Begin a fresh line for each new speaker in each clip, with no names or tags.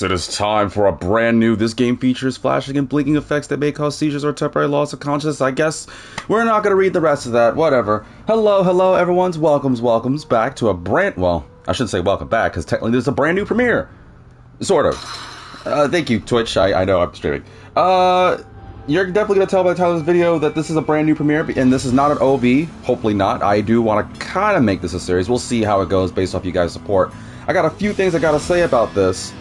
It is time for a brand new. This game features flashing and blinking effects that may cause seizures or temporary loss of consciousness. I guess we're not going to read the rest of that. Whatever. Hello, everyone's welcomes back to a brand. Well, I shouldn't say welcome back because technically this is a brand new premiere. Sort of. Thank you, Twitch. I know I'm streaming. You're definitely going to tell by the title of this video that this is a brand new premiere, and this is not an OB. Hopefully not. I do want to kind of make this a series. We'll see how it goes based off you guys' support. I got a few things I got to say about this.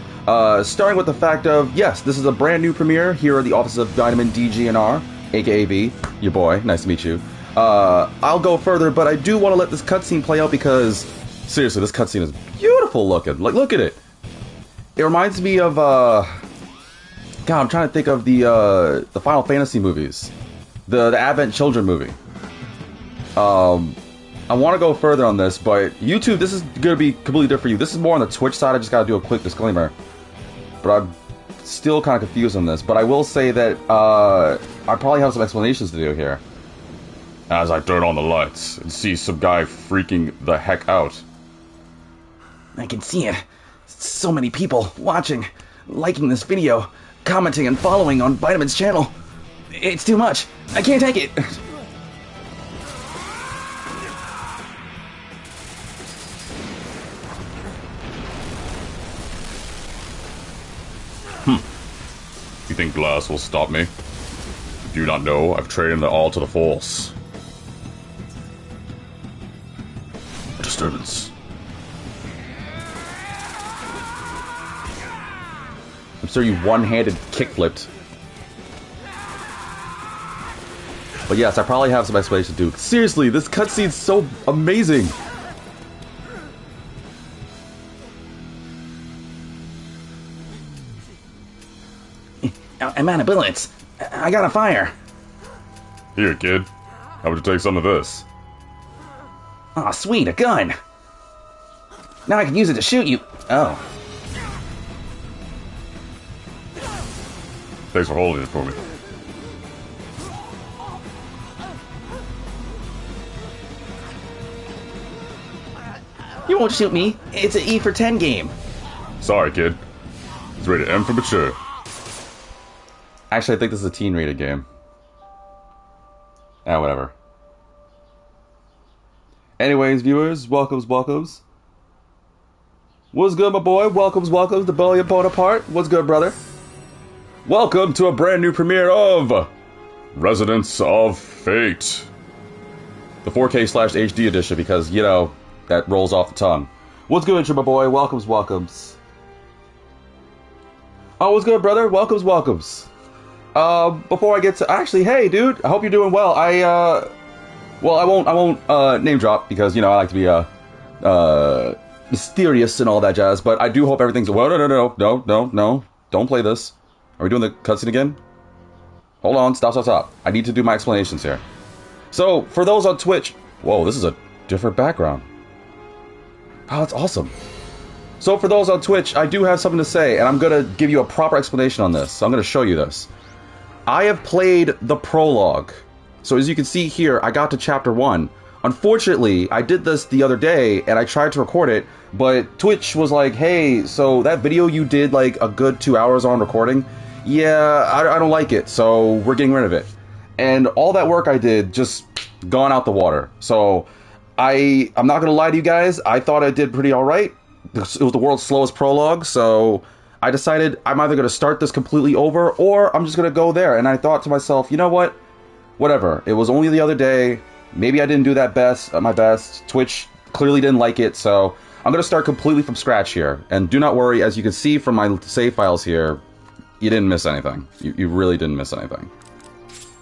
Starting with the fact of, yes, this is a brand new premiere here at the office of Diamond DGNR, aka B, your boy, nice to meet you. I'll go further, but I do want to let this cutscene play out because, seriously, this cutscene is beautiful looking. Like, look at it. It reminds me of, God, I'm trying to think of the Final Fantasy movies. The Advent Children movie. I want to go further on this, but YouTube, this is going to be completely different for you. This is more on the Twitch side. I just got to do a quick disclaimer. But I'm still kind of confused on this. But I will say that I probably have some explanations to do here. As I turn on the lights and see some guy freaking the heck out.
I can see it. So many people watching, liking this video, commenting and following on Vitamin's channel. It's too much. I can't take it.
You think glass will stop me? Do you not know I've trained it all to the Force? A disturbance. I'm sure you one-handed kickflipped. But yes, I probably have some explanation to do. Seriously, this cutscene's so amazing.
I'm out of bullets. I got a fire.
Here, kid. How would you take some of this?
Aw, sweet, a gun. Now I can use it to shoot you. Oh.
Thanks for holding it for me.
You won't shoot me. It's an E for 10 game.
Sorry, kid. It's rated M for mature. Actually, I think this is a teen-rated game. Whatever. Anyways, viewers, welcomes. What's good, my boy? Welcomes to Ballet Bonaparte. What's good, brother? Welcome to a brand new premiere of Residents of Fate. The 4K/HD edition, because, you know, that rolls off the tongue. What's good, my boy? Welcomes. Oh, what's good, brother? Welcomes. Before I get to... Actually, hey, dude, I hope you're doing well. Well, I won't name drop, because, you know, I like to be, mysterious and all that jazz, but I do hope everything's... Well, no, don't play this. Are we doing the cutscene again? Hold on, stop. I need to do my explanations here. So, for those on Twitch... Whoa, this is a different background. Oh, that's awesome. So, for those on Twitch, I do have something to say, and I'm gonna give you a proper explanation on this. So, I'm gonna show you this. I have played the prologue. So as you can see here, I got to chapter 1. Unfortunately, I did this the other day and I tried to record it, but Twitch was like, hey, so that video you did like a good 2 hours on recording, yeah, I don't like it, so we're getting rid of it. And all that work I did just gone out the water. So I'm not going to lie to you guys, I thought I did pretty alright. It was the world's slowest prologue, so I decided I'm either going to start this completely over or I'm just going to go there. And I thought to myself, you know what? Whatever. It was only the other day. Maybe I didn't do that my best. Twitch clearly didn't like it. So I'm going to start completely from scratch here. And do not worry. As you can see from my save files here, you didn't miss anything. You really didn't miss anything.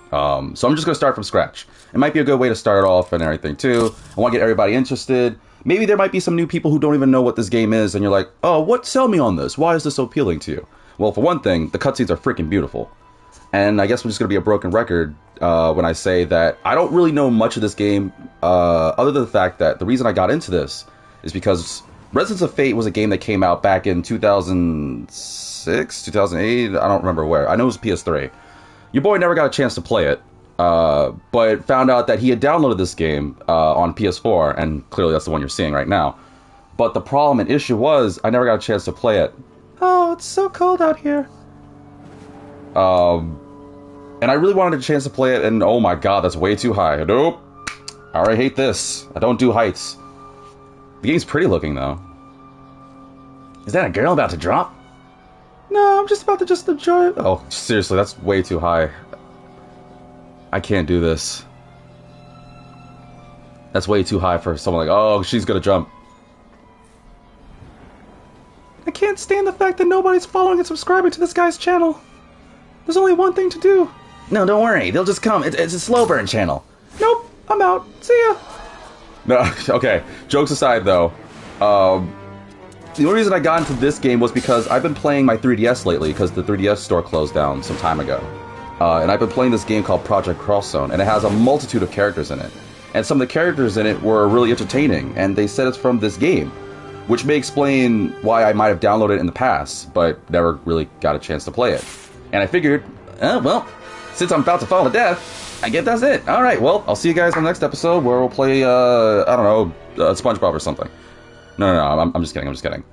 So I'm just going to start from scratch. It might be a good way to start it off and everything too. I want to get everybody interested. Maybe there might be some new people who don't even know what this game is, and you're like, oh, sell me on this? Why is this so appealing to you? Well, for one thing, the cutscenes are freaking beautiful. And I guess I'm just going to be a broken record when I say that I don't really know much of this game, other than the fact that the reason I got into this is because Residents of Fate was a game that came out back in 2006, 2008, I don't remember where. I know it was PS3. Your boy never got a chance to play it. But found out that he had downloaded this game on PS4, and clearly that's the one you're seeing right now. But the problem and issue was, I never got a chance to play it Oh, it's so cold out here. And I really wanted a chance to play it, and oh my god, that's way too high. Nope. I already hate this. I don't do heights. The game's pretty looking, though.
Is that a girl about to drop?
No, I'm just about to just enjoy it. Oh, seriously, that's way too high. I can't do this. That's way too high for someone like, oh, she's gonna jump. I can't stand the fact that nobody's following and subscribing to this guy's channel. There's only one thing to do.
No, don't worry. They'll just come. It's a slow burn channel.
Nope, I'm out. See ya. No, okay. Jokes aside, though, the only reason I got into this game was because I've been playing my 3DS lately, because the 3DS store closed down some time ago. And I've been playing this game called Project Cross Zone, and it has a multitude of characters in it. And some of the characters in it were really entertaining, and they said it's from this game, which may explain why I might have downloaded it in the past, but never really got a chance to play it. And I figured, well, since I'm about to fall to death, I guess that's it. Alright, well, I'll see you guys in the next episode where we'll play, I don't know, SpongeBob or something. No, I'm just kidding.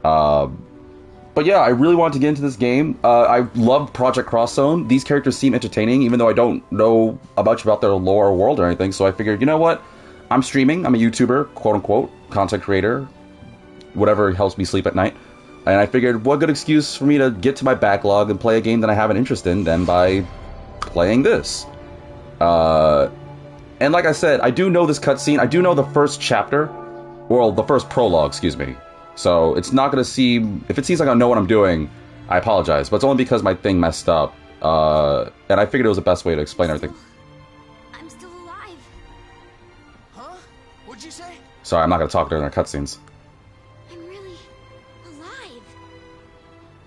But yeah, I really wanted to get into this game. I loved Project Cross Zone. These characters seem entertaining, even though I don't know much about their lore or world or anything. So I figured, you know what? I'm streaming. I'm a YouTuber, quote-unquote, content creator, whatever helps me sleep at night. And I figured, what good excuse for me to get to my backlog and play a game that I have an interest in than by playing this. And like I said, I do know this cutscene. I do know the first chapter. Well, the first prologue, excuse me. So it's not going to seem... If it seems like I know what I'm doing, I apologize. But it's only because my thing messed up. And I figured it was the best way to explain everything.
I'm still alive.
Huh? What'd you say?
Sorry, I'm not going to talk during our cutscenes.
I'm really alive.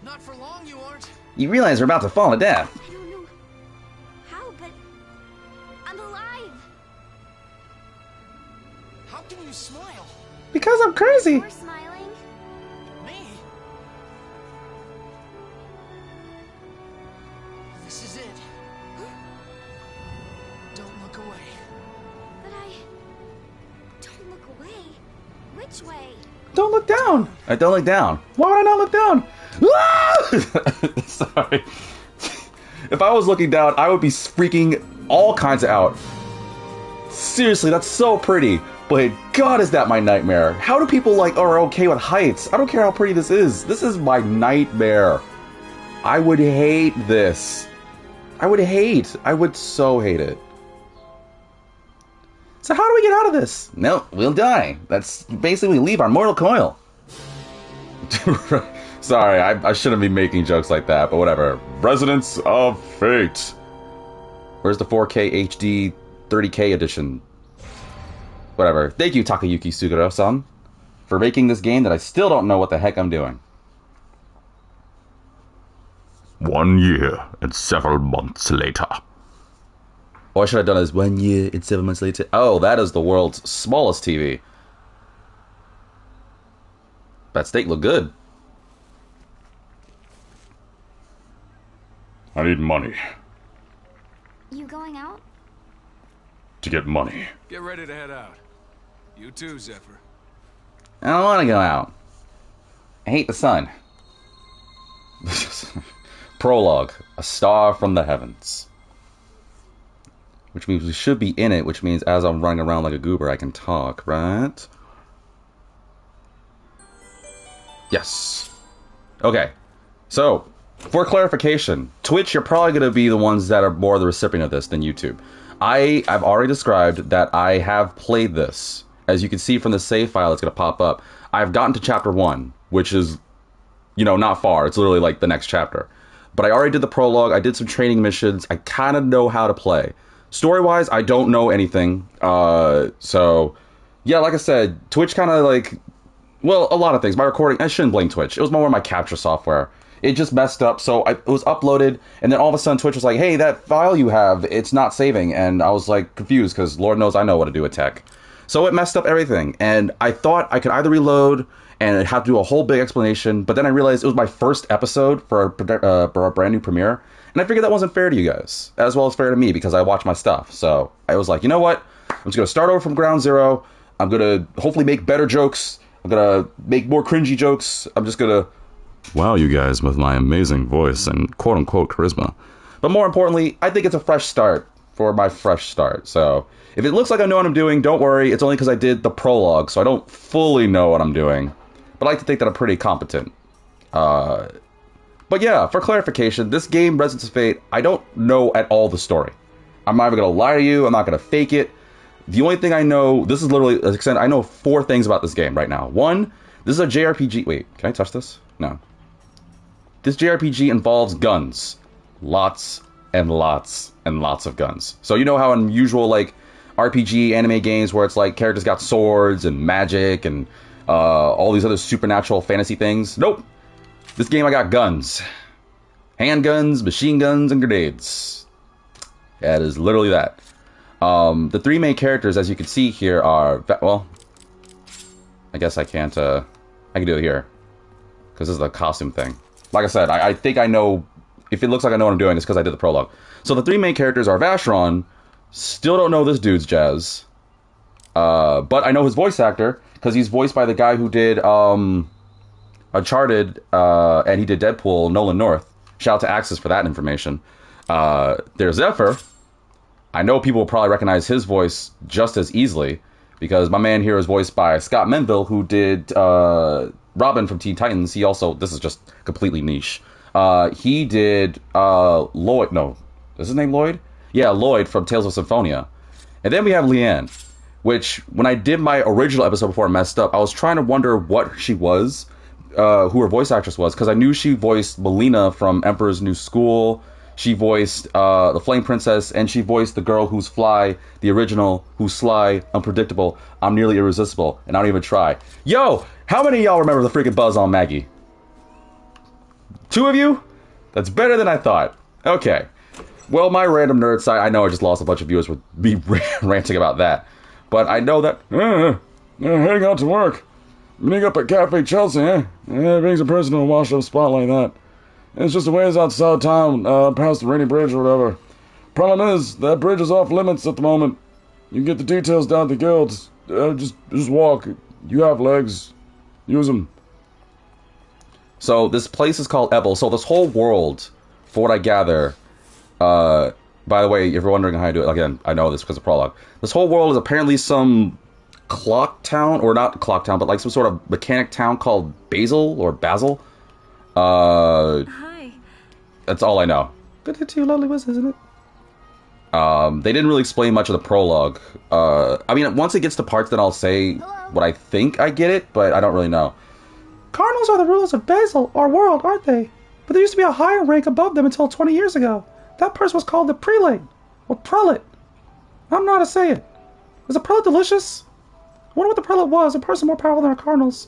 Not for long, you aren't.
You realize we're about to fall to death.
I don't know how, but I'm alive.
How can you smile?
Because I'm crazy!
You're smiling.
Me? This is it. Don't look away.
But I don't look away. Which way?
Don't look down!
Don't look down.
Why would I not look down? Ah! Sorry. If I was looking down, I would be freaking all kinds of out. Seriously, that's so pretty. But God, is that my nightmare. How do people are okay with heights? I don't care how pretty this is. This is my nightmare. I would hate this. I would so hate it. So how do we get out of this?
No, we'll die. That's basically leave our mortal coil.
Sorry, I shouldn't be making jokes like that, but whatever. Residents of Fate. Where's the 4K HD 30K edition? Whatever. Thank you, Takayuki Suguro-san, for making this game that I still don't know what the heck I'm doing.
1 year and several months later.
Or should I have done this 1 year and 7 months later? Oh, that is the world's smallest TV. That steak looked good.
I need money.
You going out?
To get money.
Get ready to head out. You too, Zephyr.
I don't want to go out. I hate the sun.
Prologue. A star from the heavens. Which means we should be in it, which means as I'm running around like a goober, I can talk, right? Yes. Okay. So, for clarification, Twitch, you're probably going to be the ones that are more the recipient of this than YouTube. I've already described that I have played this. As you can see from the save file that's going to pop up, I've gotten to chapter 1, which is, not far. It's literally like the next chapter. But I already did the prologue. I did some training missions. I kind of know how to play. Story-wise, I don't know anything. So, yeah, like I said, Twitch kind of a lot of things. My recording, I shouldn't blame Twitch. It was more my capture software. It just messed up, so it was uploaded, and then all of a sudden Twitch was like, hey, that file you have, it's not saving. And I was confused, because Lord knows I know what to do with tech. So it messed up everything, and I thought I could either reload and have to do a whole big explanation, but then I realized it was my first episode for a brand new premiere, and I figured that wasn't fair to you guys, as well as fair to me, because I watch my stuff. So I was like, you know what? I'm just going to start over from ground zero. I'm going to hopefully make better jokes. I'm going to make more cringy jokes. I'm just going to wow you guys with my amazing voice and quote-unquote charisma. But more importantly, I think it's a fresh start for my fresh start. So if it looks like I know what I'm doing, don't worry. It's only because I did the prologue, so I don't fully know what I'm doing. But I like to think that I'm pretty competent. But yeah, for clarification, this game, Resonance of Fate, I don't know at all the story. I'm not even going to lie to you. I'm not going to fake it. The only thing I know, this is literally, I know 4 things about this game right now. 1, this is a JRPG. Wait, can I touch this? No. This JRPG involves guns. Lots and lots and lots of guns. So you know how in usual like RPG anime games where it's like characters got swords and magic and all these other supernatural fantasy things? Nope. This game I got guns. Handguns, machine guns, and grenades. That is literally that. The 3 main characters, as you can see here, are... Well, I guess I can't... I can do it here. Because this is the costume thing. Like I said, I think I know... If it looks like I know what I'm doing, it's because I did the prologue. So the 3 main characters are Vacheron. Still don't know this dude's jazz. But I know his voice actor, because he's voiced by the guy who did Uncharted, and he did Deadpool, Nolan North. Shout out to Axis for that information. There's Zephyr. I know people will probably recognize his voice just as easily, because my man here is voiced by Scott Menville, who did Robin from Teen Titans. He also, this is just completely niche. He did Lloyd, no, is his name Lloyd? Yeah, Lloyd from Tales of Symphonia. And then we have Leanne, which when I did my original episode before I messed up, I was trying to wonder what she was, who her voice actress was, because I knew she voiced Melina from Emperor's New School. She voiced the Flame Princess, and she voiced the girl who's fly, the original, who's sly, unpredictable, I'm nearly irresistible, and I don't even try. Yo, how many of y'all remember the freaking buzz on Maggie? 2 of you? That's better than I thought. Okay. Well, my random nerd side, I know I just lost a bunch of viewers with me ranting about that. But I know that... hang out to work. Meeting up at Cafe Chelsea, eh? It brings a person to a washed-up spot like that. It's just a ways outside town, past the Rainy Bridge or whatever. Problem is, that bridge is off limits at the moment. You can get the details down at the guilds. Just walk. You have legs. Use them. So this place is called Ebel. So this whole world, for what I gather, by the way, if you're wondering how I do it, again, I know this because of prologue. This whole world is apparently some clock town, or not clock town, but like some sort of mechanic town called Basil.
Hi.
That's all I know. Good to two lovely was, isn't it? They didn't really explain much of the prologue. I mean, once it gets to parts, then I'll say what I think I get it, but I don't really know. Cardinals are the rulers of Basil, our world, aren't they? But there used to be a higher rank above them until 20 years ago. That person was called the prelate, or prelate. I don't know how to say it. Is a prelate delicious? I wonder what the prelate was, a person more powerful than our cardinals.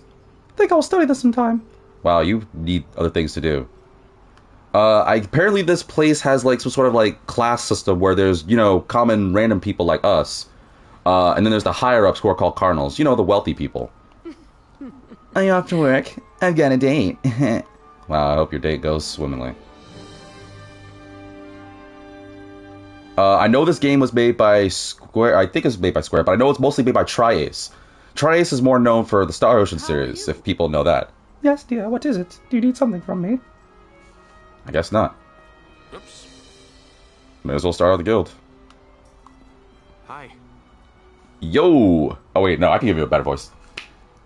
I think I will study this sometime. Wow, you need other things to do. Apparently this place has like some sort of like class system where there's, you know, common random people like us. And then there's the higher-ups who are called cardinals. You know, the wealthy people. Are you off to work? I've got a date. Wow, I hope your date goes swimmingly. I know this game was made by Square. I think it's made by Square, but I know it's mostly made by Tri-Ace. Tri-Ace is more known for the Star Ocean series, if people know that. Yes, dear. What is it? Do you need something from me? I guess not.
Oops.
May as well start out the guild.
Hi.
Yo! Oh wait, no, I can give you a better voice.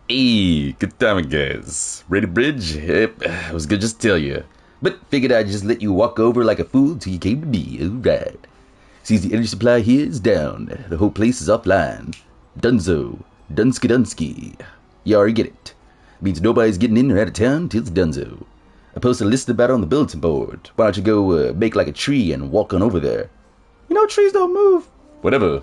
Hey, good time, guys. Ready, bridge? Yep, it was good just to tell you. But figured I'd just let you walk over like a fool till you came to me. Alright. Seems the energy supply here is down. The whole place is offline. Dunzo. Dunsky. You already get it. Means nobody's getting in or out of town till it's donezo. I posted a list about it on the bulletin board. Why don't you go make like a tree and walk on over there? You know trees don't move. Whatever.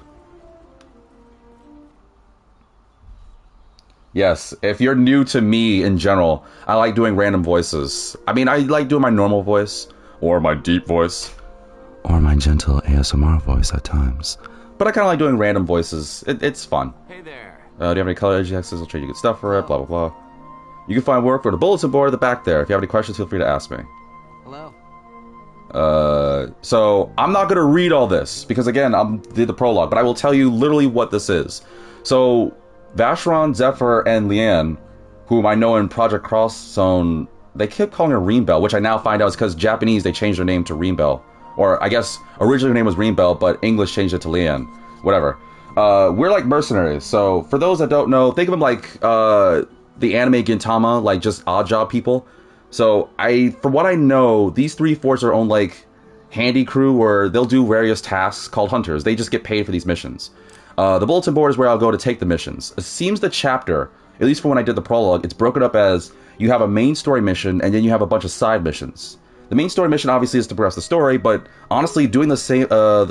Yes, if you're new to me in general, I like doing random voices. I mean, I like doing my normal voice, or my deep voice, or my gentle ASMR voice at times. But I kind of like doing random voices. It's fun.
Hey there.
Do you have any color edge access? I'll trade you good stuff for it, blah, blah, blah. You can find work for the bulletin board at the back there. If you have any questions, feel free to ask me.
Hello.
So I'm not going to read all this, because again, I did the prologue, but I will tell you literally what this is. So, Vacheron, Zephyr, and Leanne, whom I know in Project Cross Zone, they kept calling her Reembell, which I now find out is because Japanese, they changed their name to Reembell. Or I guess originally her name was Reembell, but English changed it to Leanne. Whatever. We're like mercenaries. So for those that don't know, think of them like the anime Gintama, like just odd job people. So from what I know, these three forts are own like handy crew where they'll do various tasks called hunters. They just get paid for these missions. The bulletin board is where I'll go to take the missions. It seems the chapter, at least for when I did the prologue, it's broken up as you have a main story mission and then you have a bunch of side missions. The main story mission obviously is to progress the story, but honestly, doing the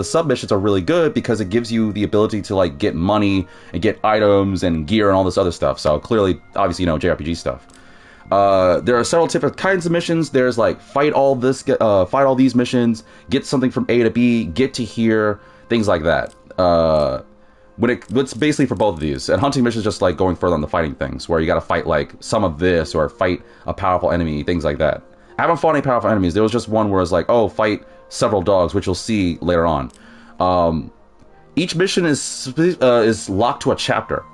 sub missions are really good because it gives you the ability to like get money and get items and gear and all this other stuff. So clearly, obviously, JRPG stuff. There are several different kinds of missions. There's like fight all these missions, get something from A to B, get to here, things like that. It's basically for both of these. And hunting missions just like going further on the fighting things, where you got to fight like some of this or fight a powerful enemy, things like that. I haven't fought any powerful enemies. There was just one where it's like, oh, fight several dogs, which you'll see later on. Each mission is locked to a chapter.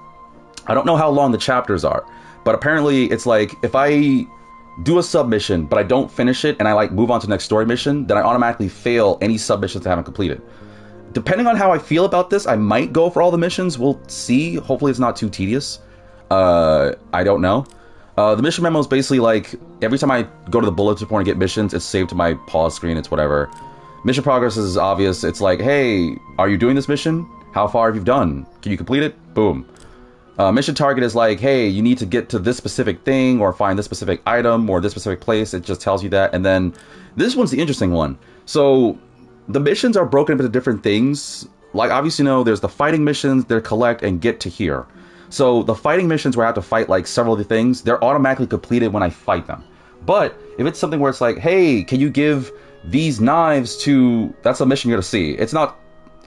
I don't know how long the chapters are, but apparently it's like if I do a submission but I don't finish it and I like move on to the next story mission, then I automatically fail any submissions I haven't completed. Depending on how I feel about this, I might go for all the missions. We'll see. Hopefully it's not too tedious. I don't know. The mission memo is basically like, every time I go to the bulletin board and get missions, it's saved to my pause screen, it's whatever. Mission progress is obvious. It's like, hey, are you doing this mission? How far have you done? Can you complete it? Boom. Mission target is like, hey, you need to get to this specific thing, or find this specific item, or this specific place. It just tells you that. And then, this one's the interesting one. So, the missions are broken into different things. Like, obviously, there's the fighting missions, they're collect and get to here. So the fighting missions where I have to fight like several of the things, they're automatically completed when I fight them. But if it's something where it's like, hey, can you give these knives to... That's a mission you're going to see. It's not...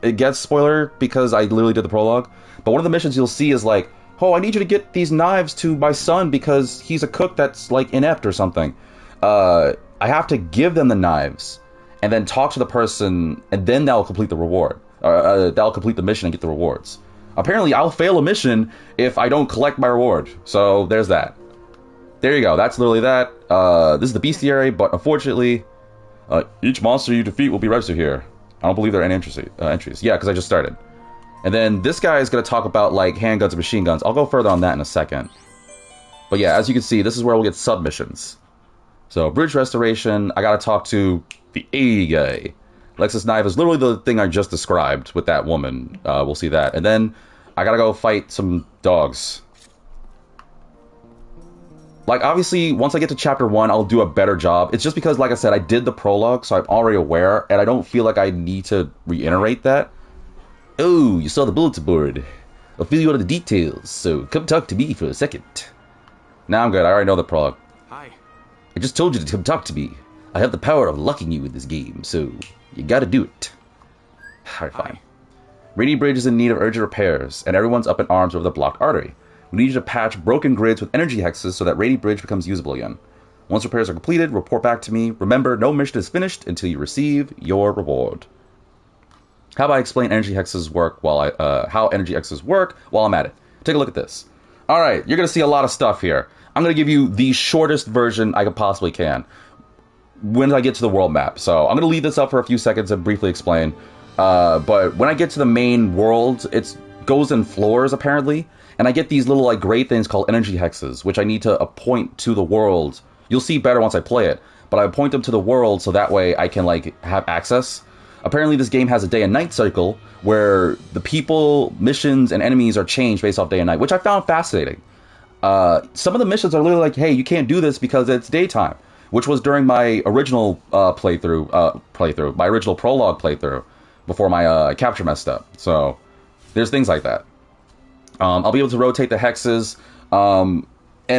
It gets spoiler because I literally did the prologue. But one of the missions you'll see is like, oh, I need you to get these knives to my son because he's a cook that's like inept or something. I have to give them the knives and then talk to the person, and then that'll complete the reward. That'll complete the mission and get the rewards. Apparently, I'll fail a mission if I don't collect my reward. So, there's that. There you go. That's literally that. This is the bestiary, but unfortunately, each monster you defeat will be registered here. I don't believe there are any entries. Yeah, because I just started. And then this guy is going to talk about, like, handguns and machine guns. I'll go further on that in a second. But yeah, as you can see, this is where we'll get submissions. So, bridge restoration. I got to talk to the A guy. Lexus knife is literally the thing I just described with that woman. We'll see that. And then I gotta go fight some dogs. Like, obviously, once I get to chapter 1, I'll do a better job. It's just because, like I said, I did the prologue, so I'm already aware, and I don't feel like I need to reiterate that. Oh, you saw the bulletin board. I'll fill you out of the details, so come talk to me for a second. Nah, I'm good. I already know the prologue.
Hi.
I just told you to come talk to me. I have the power of lucking you in this game, so... You gotta do it. Alright, fine. Rainy Bridge is in need of urgent repairs, and everyone's up in arms over the blocked artery. We need you to patch broken grids with energy hexes so that Rainy Bridge becomes usable again. Once repairs are completed, report back to me. Remember, no mission is finished until you receive your reward. How about I explain energy hexes work how energy hexes work while I'm at it? Take a look at this. Alright, you're gonna see a lot of stuff here. I'm gonna give you the shortest version I possibly can when I get to the world map. So I'm going to leave this up for a few seconds and briefly explain. But when I get to the main world, it goes in floors apparently. And I get these little like gray things called energy hexes, which I need to appoint to the world. You'll see better once I play it. But I point them to the world so that way I can like have access. Apparently this game has a day and night cycle where the people, missions, and enemies are changed based off day and night, which I found fascinating. Some of the missions are literally like, hey, you can't do this because it's daytime. Which was during my original my original prologue playthrough, before my capture messed up. So, there's things like that. I'll be able to rotate the hexes, and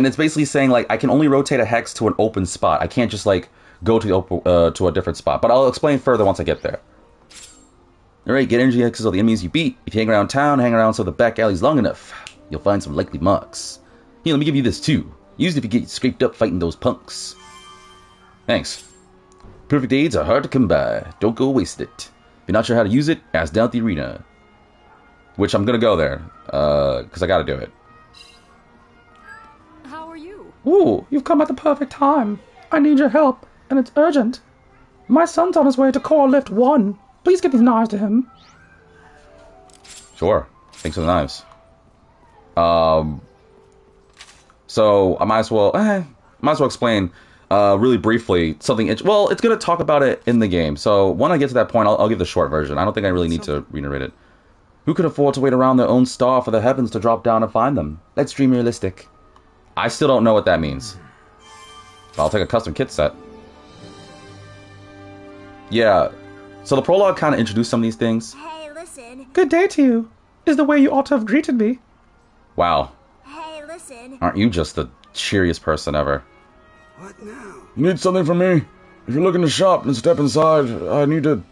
it's basically saying, like, I can only rotate a hex to an open spot. I can't just, like, go to a different spot. But I'll explain further once I get there. Alright, get energy hexes of the enemies you beat. If you hang around town, hang around some of the back alleys long enough, you'll find some likely marks. Here, let me give you this too. Use it if you get scraped up fighting those punks. Thanks. Perfect aids are hard to come by. Don't go waste it. If you're not sure how to use it, ask down at the arena. Which I'm gonna go there, because I gotta do it.
How are you?
Ooh, you've come at the perfect time.
I need your help, and it's urgent. My son's on his way to Core Lift 1. Please get these knives to him.
Sure. Thanks for the knives. So I might as well explain really briefly something. Well, it's gonna talk about it in the game. So when I get to that point, I'll give the short version. I don't think I really need to re-narrate it. Who could afford to wait around their own star for the heavens to drop down and find them? Let's dream realistic. I still don't know what that means. But I'll take a custom kit set. Yeah. So the prologue kind of introduced some of these things.
Hey, listen.
Good day to you, is the way you ought to have greeted me.
Wow.
Hey, listen.
Aren't you just the cheeriest person ever?
What now?
You need something from me? If you're looking to shop and step inside, I need to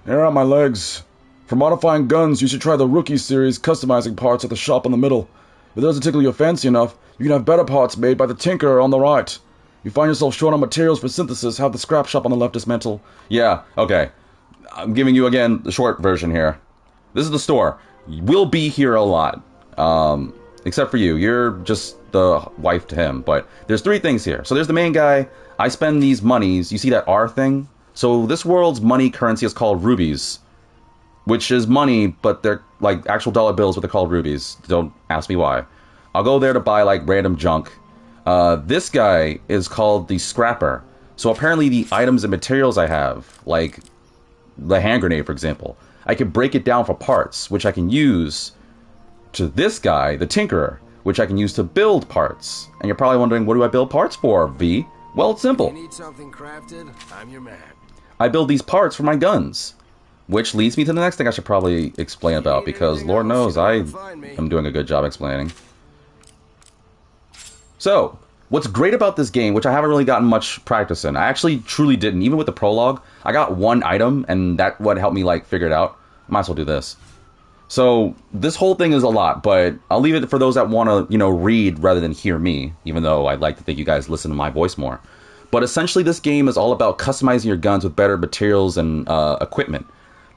air out my legs. For modifying guns, you should try the Rookie series customizing parts at the shop in the middle. If it doesn't tickle your fancy enough, you can have better parts made by the tinkerer on the right. You find yourself short on materials for synthesis, have the scrap shop on the left dismantle.
Yeah, okay. I'm giving you, again, the short version here. This is the store. We'll be here a lot. Except for you. You're just the wife to him. But there's 3 things here. So there's the main guy. I spend these monies. You see that R thing? So this world's money currency is called rubies. Which is money, but they're like actual dollar bills, but they're called rubies. Don't ask me why. I'll go there to buy like random junk. This guy is called the scrapper. So apparently the items and materials I have, like the hand grenade, for example, I can break it down for parts, which I can use to this guy, the tinkerer, which I can use to build parts. And you're probably wondering, what do I build parts for, V? Well, it's simple.
You need something crafted? I'm your man.
I build these parts for my guns. Which leads me to the next thing I should probably explain about, because Lord knows I am doing a good job explaining. So, what's great about this game, which I haven't really gotten much practice in, I actually truly didn't, even with the prologue, I got 1 item, and that what helped me like figure it out. Might as well do this. So, this whole thing is a lot, but I'll leave it for those that want to, read rather than hear me, even though I'd like to think you guys listen to my voice more. But essentially, this game is all about customizing your guns with better materials and equipment.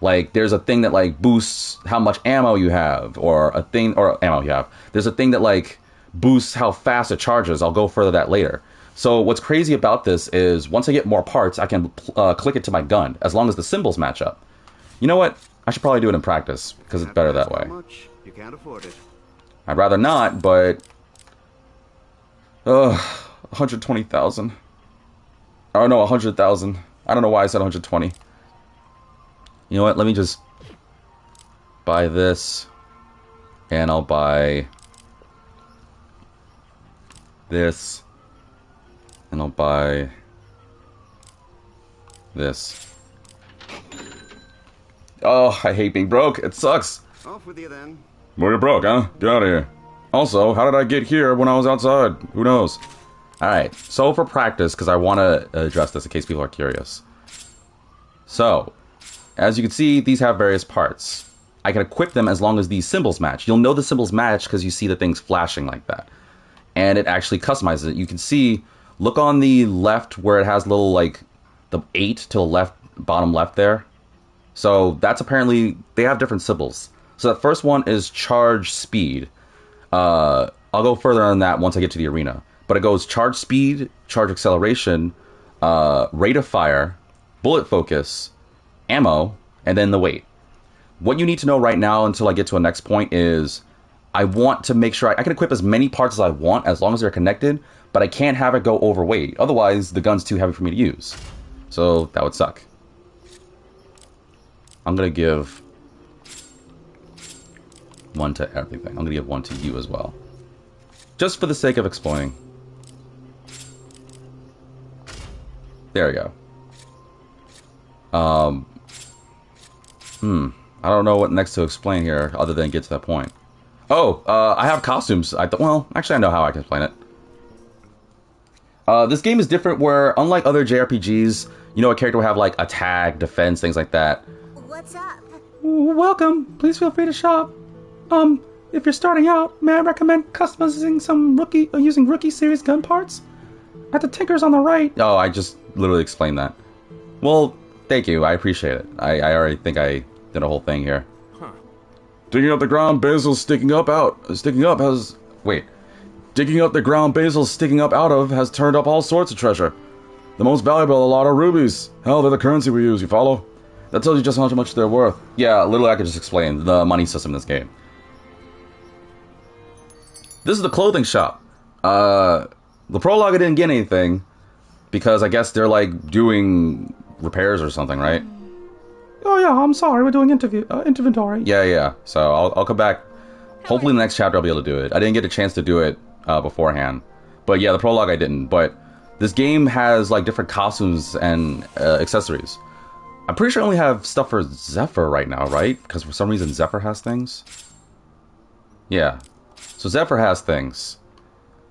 Like, there's a thing that, like, boosts how much ammo you have, There's a thing that, like, boosts how fast it charges. I'll go further that later. So what's crazy about this is once I get more parts, I can click it to my gun, as long as the symbols match up. You know what? I should probably do it in practice, because it's better that way.
You can't afford it.
I'd rather not, but... 120,000. Oh, no, 100,000. I don't know why I said 120. You know what, let me just buy this, and I'll buy this, and I'll buy this. Oh, I hate being broke, it sucks.
Off with you then.
Well, you're broke, huh? Get out of here. Also, how did I get here when I was outside? Who knows?
Alright, so for practice, because I want to address this in case people are curious. So, as you can see, these have various parts. I can equip them as long as these symbols match. You'll know the symbols match because you see the things flashing like that. And it actually customizes it. You can see, look on the left where it has little, like, the 8 to the left, bottom left there. So that's apparently, they have different symbols. So the first one is charge speed. I'll go further on that once I get to the arena. But it goes charge speed, charge acceleration, rate of fire, bullet focus, ammo, and then the weight. What you need to know right now until I get to a next point is I want to make sure I can equip as many parts as I want as long as they're connected, but I can't have it go overweight. Otherwise, the gun's too heavy for me to use. So that would suck. I'm going to give 1 to everything. I'm going to give 1 to you as well. Just for the sake of explaining. There we go. I don't know what next to explain here other than get to that point. Oh, I have costumes. Well, actually I know how I can explain it. This game is different where, unlike other JRPGs, a character will have like attack, defense, things like that.
What's up?
Welcome. Please feel free to shop. If you're starting out, may I recommend customizing using Rookie series gun parts? At the Tinkers on the right.
Oh, I just literally explained that. Well, thank you. I appreciate it. I already think I did a whole thing here.
Digging up the ground, basil Digging up the ground basil sticking up out of has turned up all sorts of treasure. The most valuable, a lot of rubies. Hell, they're the currency we use, you follow? That tells you just how much they're worth.
Yeah, literally I could just explain the money system in this game. This is the clothing shop. The prologue I didn't get anything because I guess they're like doing repairs or something, right?
Oh yeah, I'm sorry. We're doing inventory.
Yeah. So I'll come back. Hopefully in the next chapter I'll be able to do it. I didn't get a chance to do it beforehand. But yeah, the prologue I didn't. But this game has like different costumes and accessories. I'm pretty sure I only have stuff for Zephyr right now, right? Because for some reason Zephyr has things. Yeah. So Zephyr has things.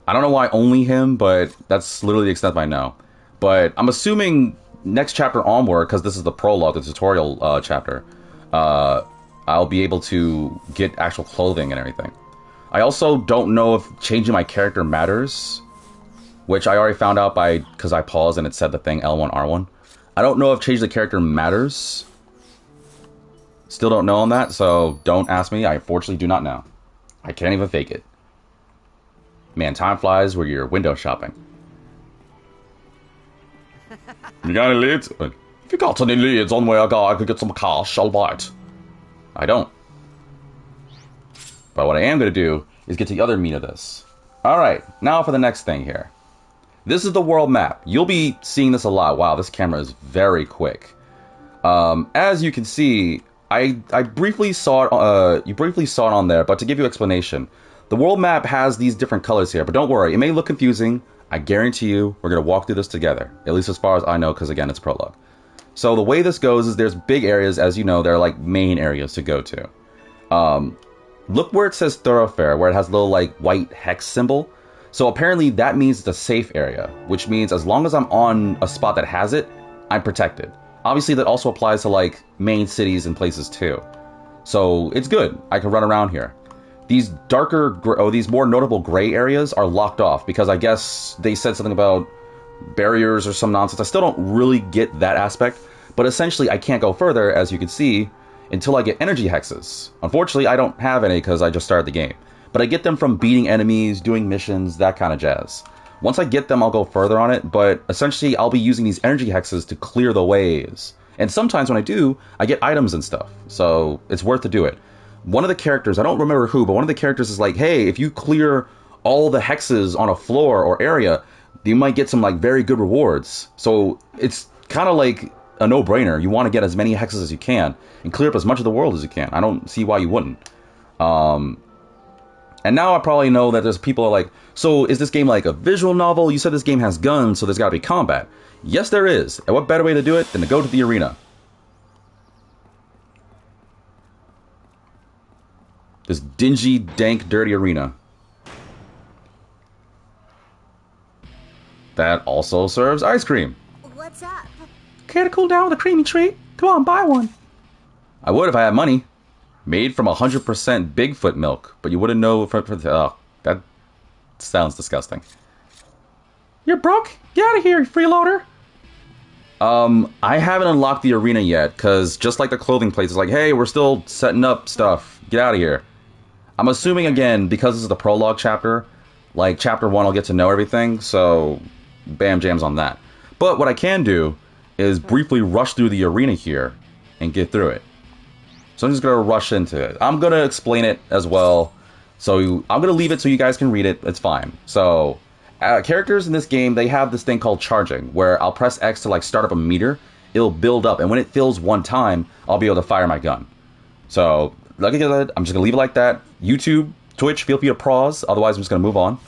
I don't know why only him, but that's literally the extent I know. But I'm assuming next chapter onward, because this is the prologue, the tutorial chapter, I'll be able to get actual clothing and everything. I also don't know if changing my character matters, which I already found out because I paused and it said the thing L1, R1. I don't know if changing the character matters. Still don't know on that, so don't ask me. I unfortunately do not know. I can't even fake it. Man, time flies where you're window shopping.
You got any leads? If you got any leads on where I could get some cash, I'll buy it.
I don't. But what I am going to do is get to the other meat of this. Alright, now for the next thing here. This is the world map. You'll be seeing this a lot. Wow, this camera is very quick. As you can see, I briefly saw it. You briefly saw it on there, but to give you explanation, the world map has these different colors here. But don't worry, it may look confusing. I guarantee you, we're gonna walk through this together. At least as far as I know, because again, it's prologue. So the way this goes is there's big areas, as you know, they're like main areas to go to. Look where it says thoroughfare, where it has a little like white hex symbol. So apparently that means it's a safe area, which means as long as I'm on a spot that has it, I'm protected. Obviously that also applies to like main cities and places too. So it's good. I can run around here. These these more notable gray areas are locked off because I guess they said something about barriers or some nonsense. I still don't really get that aspect, but essentially I can't go further, as you can see, until I get energy hexes. Unfortunately, I don't have any because I just started the game. But I get them from beating enemies, doing missions, that kind of jazz. Once I get them, I'll go further on it, but essentially I'll be using these energy hexes to clear the ways. And sometimes when I do, I get items and stuff, so it's worth to do it. One of the characters, I don't remember who, but one of the characters is like, hey, if you clear all the hexes on a floor or area, you might get some like very good rewards. So it's kind of like a no-brainer. You want to get as many hexes as you can and clear up as much of the world as you can. I don't see why you wouldn't. And now I probably know that there's people are like, so is this game like a visual novel? You said this game has guns, so there's got to be combat. Yes, there is. And what better way to do it than to go to the arena? This dingy, dank, dirty arena. That also serves ice cream.
What's up?
Care to cool down with a creamy treat? Come on, buy one.
I would if I had money. Made from 100% Bigfoot milk, but you wouldn't know oh, that sounds disgusting.
You're broke? Get out of here, you freeloader.
I haven't unlocked the arena yet, because just like the clothing place, it's like, hey, we're still setting up stuff. Get out of here. I'm assuming, again, because this is the prologue chapter, like chapter 1, I'll get to know everything, so bam jams on that. But what I can do is briefly rush through the arena here and get through it. So I'm just going to rush into it. I'm going to explain it as well. So I'm going to leave it so you guys can read it. It's fine. So characters in this game, they have this thing called charging, where I'll press X to like start up a meter. It'll build up. And when it fills one time, I'll be able to fire my gun. So like I said, I'm just going to leave it like that. YouTube, Twitch, feel free to pause. Otherwise, I'm just going to move on.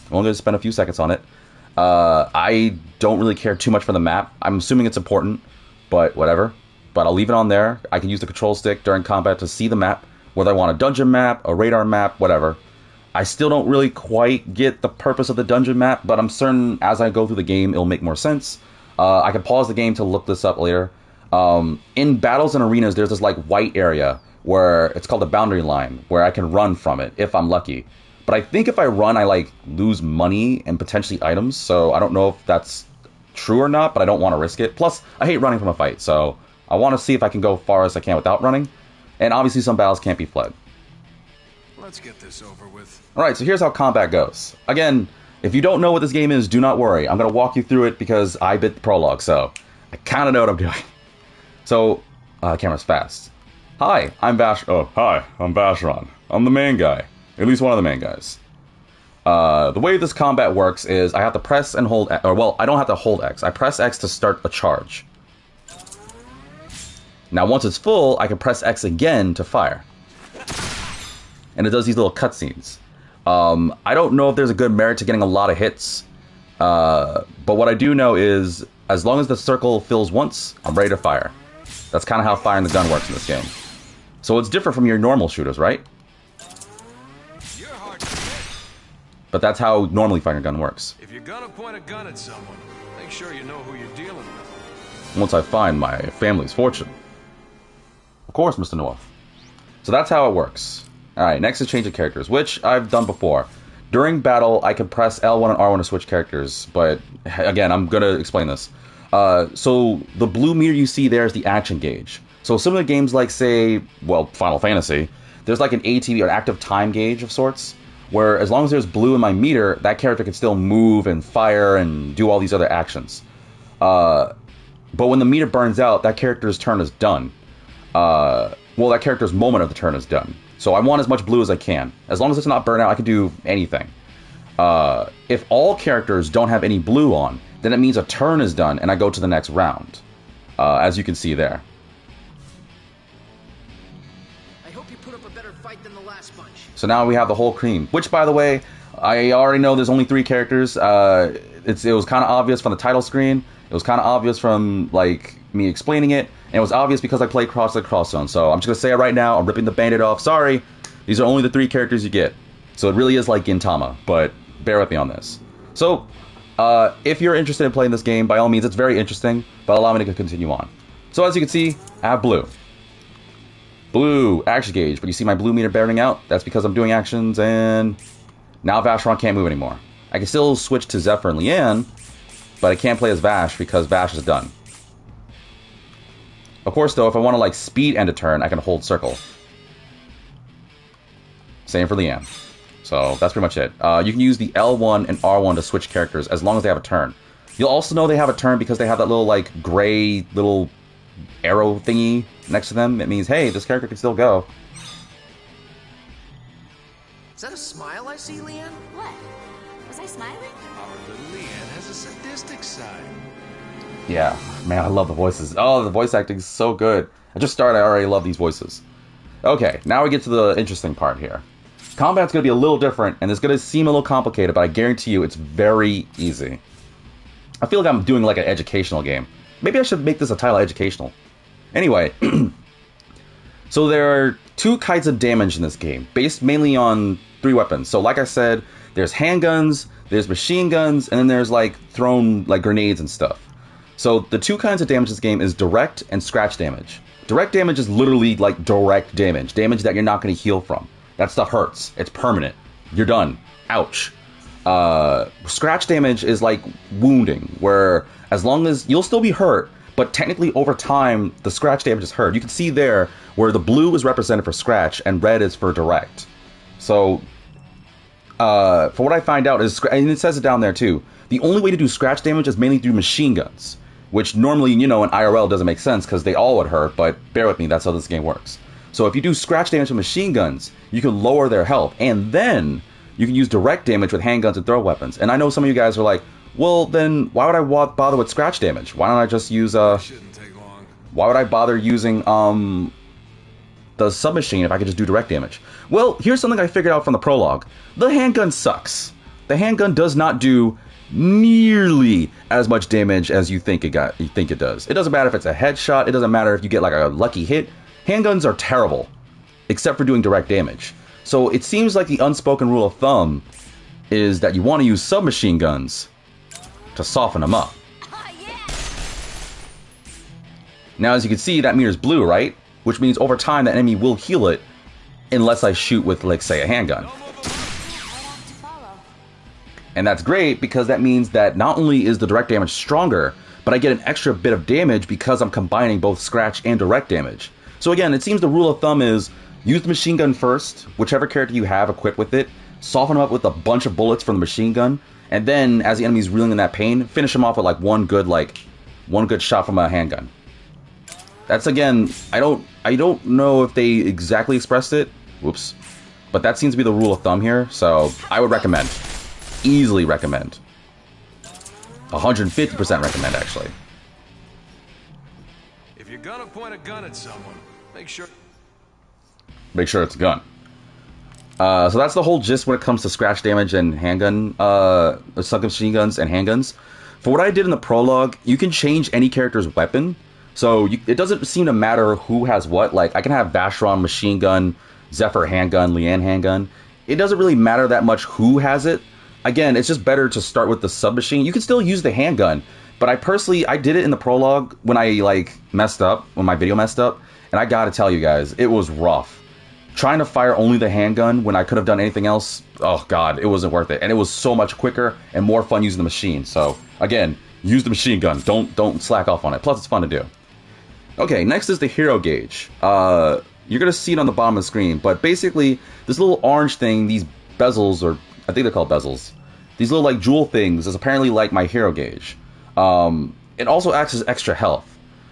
I'm only going to spend a few seconds on it. I don't really care too much for the map. I'm assuming it's important, but whatever. But I'll leave it on there. I can use the control stick during combat to see the map, whether I want a dungeon map, a radar map, whatever. I still don't really quite get the purpose of the dungeon map, but I'm certain as I go through the game, it'll make more sense. I can pause the game to look this up later. In battles and arenas, there's this like white area where it's called the boundary line, where I can run from it if I'm lucky. But I think if I run, I like lose money and potentially items, so I don't know if that's true or not, but I don't want to risk it. Plus, I hate running from a fight, so I want to see if I can go far as I can without running. And obviously some battles can't be fled.
Let's get this over with.
Alright, so here's how combat goes. Again, If you don't know what this game is, do not worry. I'm going to walk you through it because I bit the prologue, so I kind of know what I'm doing. So, camera's fast. Hi, I'm Vacheron. I'm the main guy. At least one of the main guys. The way this combat works is I have to press and hold... Or, well, I don't have to hold X. I press X to start a charge. Now, once it's full, I can press X again to fire. And it does these little cutscenes. I don't know if there's a good merit to getting a lot of hits. But what I do know is, as long as the circle fills once, I'm ready to fire. That's kind of how firing the gun works in this game. So it's different from your normal shooters, right?
You're hard to hit.
But that's how normally firing a gun works.
If you're gonna point a gun at someone, make sure you know who you're dealing with.
Once I find my family's fortune. Of course, Mr. Noah. So that's how it works. Alright, next is change of characters, which I've done before. During battle, I can press L1 and R1 to switch characters, but again, I'm going to explain this. So the blue meter you see there is the action gauge. So some of the games like, say, well, Final Fantasy, there's like an ATV or active time gauge of sorts, where as long as there's blue in my meter, that character can still move and fire and do all these other actions. But when the meter burns out, that character's turn is done. Well, that character's moment of the turn is done. So I want as much blue as I can. As long as it's not burnt out, I can do anything. If all characters don't have any blue on, then it means a turn is done and I go to the next round. As you can see there.
I hope you put up a better fight than the last bunch.
So now we have the whole cream. Which, by the way, I already know there's only 3 characters. It was kind of obvious from the title screen. It was kind of obvious from, like, me explaining it. And it was obvious because I played Cross the Cross Zone. So I'm just going to say it right now. I'm ripping the band-aid off. Sorry. These are only the 3 characters you get. So it really is like Gintama. But bear with me on this. So, if you're interested in playing this game, by all means, it's very interesting. But allow me to continue on. So as you can see, I have blue. Blue, action gauge. But you see my blue meter burning out? That's because I'm doing actions and... Now Vacheron can't move anymore. I can still switch to Zephyr and Leanne, but I can't play as Vash because Vash is done. Of course, though, if I want to, like, speed end a turn, I can hold circle. Same for Leanne. So, that's pretty much it. You can use the L1 and R1 to switch characters as long as they have a turn. You'll also know they have a turn because they have that little, like, gray little arrow thingy next to them. It means, hey, this character can still go.
Is that a smile I see, Leanne?
What? Was I smiling?
Our little Leanne has a sadistic side.
Yeah, man, I love the voices. Oh, the voice acting is so good. I just started, I already love these voices. Okay, now we get to the interesting part here. Combat's going to be a little different, and it's going to seem a little complicated, but I guarantee you it's very easy. I feel like I'm doing like an educational game. Maybe I should make this a title educational. Anyway, so there are 2 kinds of damage in this game, based mainly on 3 weapons. So like I said, there's handguns, there's machine guns, and then there's like thrown like grenades and stuff. So the 2 kinds of damage in this game is direct and scratch damage. Direct damage is literally like direct damage. Damage that you're not going to heal from. That stuff hurts. It's permanent. You're done. Ouch. Scratch damage is like wounding, where as long as you'll still be hurt, but technically over time, the scratch damage is hurt. You can see there where the blue is represented for scratch and red is for direct. So, for what I find out is, and it says it down there too, the only way to do scratch damage is mainly through machine guns. Which normally, you know, in IRL doesn't make sense because they all would hurt, but bear with me, that's how this game works. So if you do scratch damage with machine guns, you can lower their health, and then you can use direct damage with handguns and throw weapons. And I know some of you guys are like, well, then why would I bother with scratch damage? Why don't I just use,
Shouldn't take long.
why would I bother using, the submachine if I could just do direct damage? Well, here's something I figured out from the prologue. The handgun sucks. The handgun does not do nearly as much damage as you think it does. It doesn't matter if it's a headshot. It doesn't matter if you get like a lucky hit. Handguns are terrible, except for doing direct damage. So it seems like the unspoken rule of thumb is that you want to use submachine guns to soften them up. Now, as you can see, that meter's blue, right? Which means over time, the enemy will heal it unless I shoot with, like, say, a handgun. And that's great because that means that not only is the direct damage stronger, but I get an extra bit of damage because I'm combining both scratch and direct damage. So again, it seems the rule of thumb is use the machine gun first, whichever character you have equipped with it, soften them up with a bunch of bullets from the machine gun, And then, as the enemy's reeling in that pain, finish him off with like one good shot from a handgun. That's, again, I don't know if they exactly expressed it. Whoops. But that seems to be the rule of thumb here, so I would recommend. Easily recommend. 150% recommend, actually.
If you're gonna point a gun at someone, make sure
it's a gun. So that's the whole gist when it comes to scratch damage and handgun, submachine guns and handguns. For what I did in the prologue, you can change any character's weapon. So it doesn't seem to matter who has what. Like, I can have Vacheron machine gun, Zephyr handgun, Leanne handgun. It doesn't really matter that much who has it. Again, it's just better to start with the submachine. You can still use the handgun, but I did it in the prologue when I, like, messed up, when my video messed up, and I gotta tell you guys, it was rough. Trying to fire only the handgun when I could have done anything else, oh god, it wasn't worth it. And it was so much quicker and more fun using the machine. So, again, use the machine gun. Don't slack off on it. Plus, it's fun to do. Okay, next is the hero gauge. You're going to see it on the bottom of the screen, but basically, this little orange thing, these bezels, or I think they're called bezels, these little, like, jewel things, is apparently like my hero gauge. It also acts as extra health.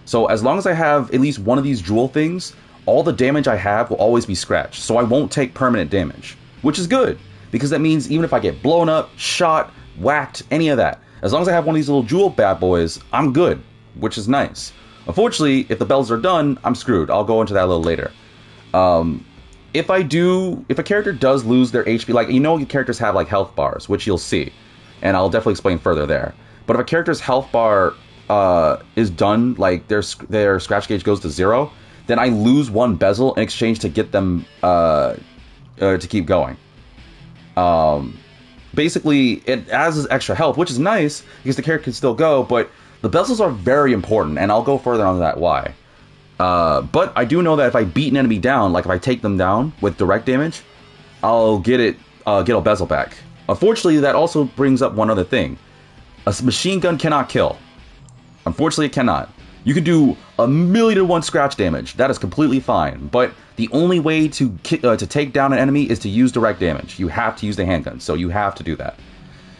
So as long as I have at least one of these jewel things, all the damage I have will always be scratched. So I won't take permanent damage, which is good, because that means even if I get blown up, shot, whacked, any of that, as long as I have one of these little jewel bad boys, I'm good, which is nice. Unfortunately, if the bells are done, I'm screwed. I'll go into that a little later. If a character does lose their HP, like, you know, your characters have, like, health bars, which you'll see, and I'll definitely explain further there. But if a character's health bar is done, like their scratch gauge goes to 0, then I lose one bezel in exchange to get them to keep going. Basically, it adds extra health, which is nice because the character can still go, but the bezels are very important, and I'll go further on that why. But I do know that if I beat an enemy down, like if I take them down with direct damage, I'll get a bezel back. Unfortunately, that also brings up one other thing. A machine gun cannot kill. Unfortunately, it cannot. You can do 1,000,001 scratch damage. That is completely fine. But the only way to take down an enemy is to use direct damage. You have to use the handgun, so you have to do that.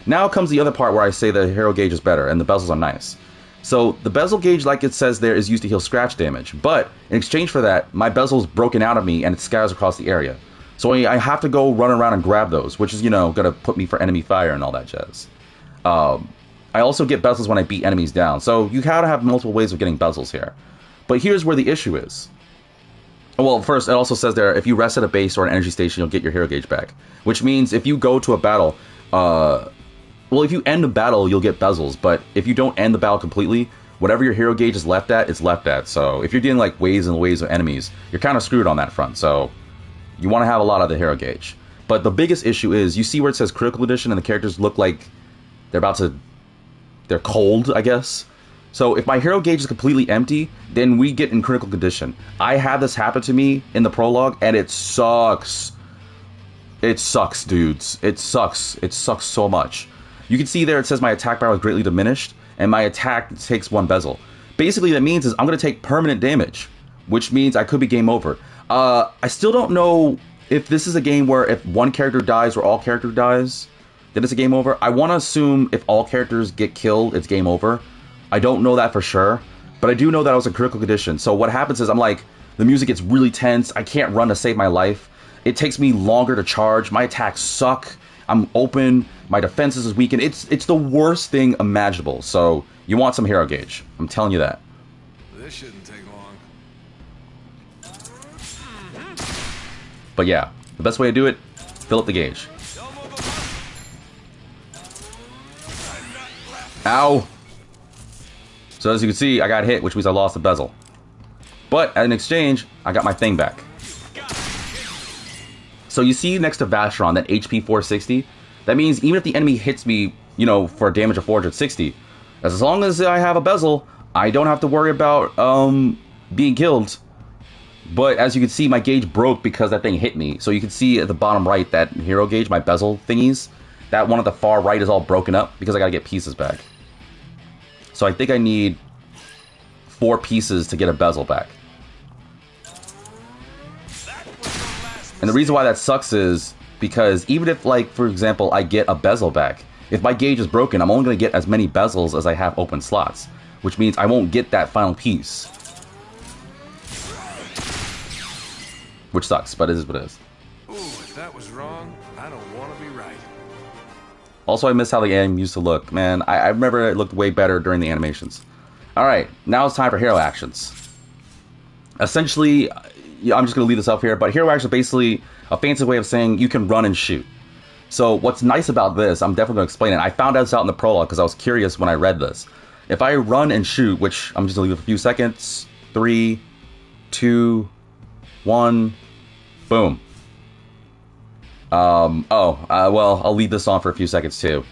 Now comes the other part where I say the hero gauge is better and the bezels are nice. So the bezel gauge, like it says there, is used to heal scratch damage. But in exchange for that, my bezel's broken out of me and it scatters across the area. So I have to go run around and grab those, which is, you know, going to put me for enemy fire and all that jazz. I also get bezels when I beat enemies down. So you gotta have multiple ways of getting bezels here. But here's where the issue is. Well, first, it also says there, if you rest at a base or an energy station, you'll get your hero gauge back. Which means if you go to a battle, well, if you end a battle, you'll get bezels. But if you don't end the battle completely, whatever your hero gauge is left at, it's left at. So if you're dealing like waves and waves of enemies, you're kind of screwed on that front. So you want to have a lot of the hero gauge. But the biggest issue is, you see where it says critical edition and the characters look like they're cold, I guess. So if my hero gauge is completely empty, then we get in critical condition. I had this happen to me in the prologue, and it sucks. It sucks, dudes. It sucks. It sucks so much. You can see there it says my attack power is greatly diminished, and my attack takes 1 bezel. Basically, that means is I'm going to take permanent damage, which means I could be game over. I still don't know if this is a game where if one character dies or all character dies, then it's a game over. I want to assume if all characters get killed, it's game over. I don't know that for sure, but I do know that I was in critical condition. So what happens is I'm like, the music gets really tense. I can't run to save my life. It takes me longer to charge. My attacks suck. I'm open. My defenses is weakened. It's the worst thing imaginable. So you want some hero gauge. I'm telling you that.
This shouldn't take long.
But yeah, the best way to do it, fill up the gauge. Ow! So as you can see, I got hit, which means I lost the bezel. But in exchange, I got my thing back. So you see next to Vacheron, that HP 460, that means even if the enemy hits me, you know, for a damage of 460, as long as I have a bezel, I don't have to worry about being killed. But as you can see, my gauge broke because that thing hit me. So you can see at the bottom right, that hero gauge, my bezel thingies, that one at the far right is all broken up because I gotta get pieces back. So I think I need 4 pieces to get a bezel back. And the reason why that sucks is because even if, like, for example, I get a bezel back, if my gauge is broken, I'm only going to get as many bezels as I have open slots, which means I won't get that final piece. Which sucks, but it is what it is.
Ooh, if that was wrong, I don't want to be right.
Also, I miss how the anime used to look. Man, I remember it looked way better during the animations. Alright, now it's time for hero actions. Essentially, yeah, I'm just going to leave this up here, but hero action is basically a fancy way of saying you can run and shoot. So what's nice about this, I'm definitely going to explain it. I found this out in the prologue because I was curious when I read this. If I run and shoot, which I'm just going to leave it for a few seconds. 3, 2, 1, boom. Well, I'll leave this on for a few seconds too.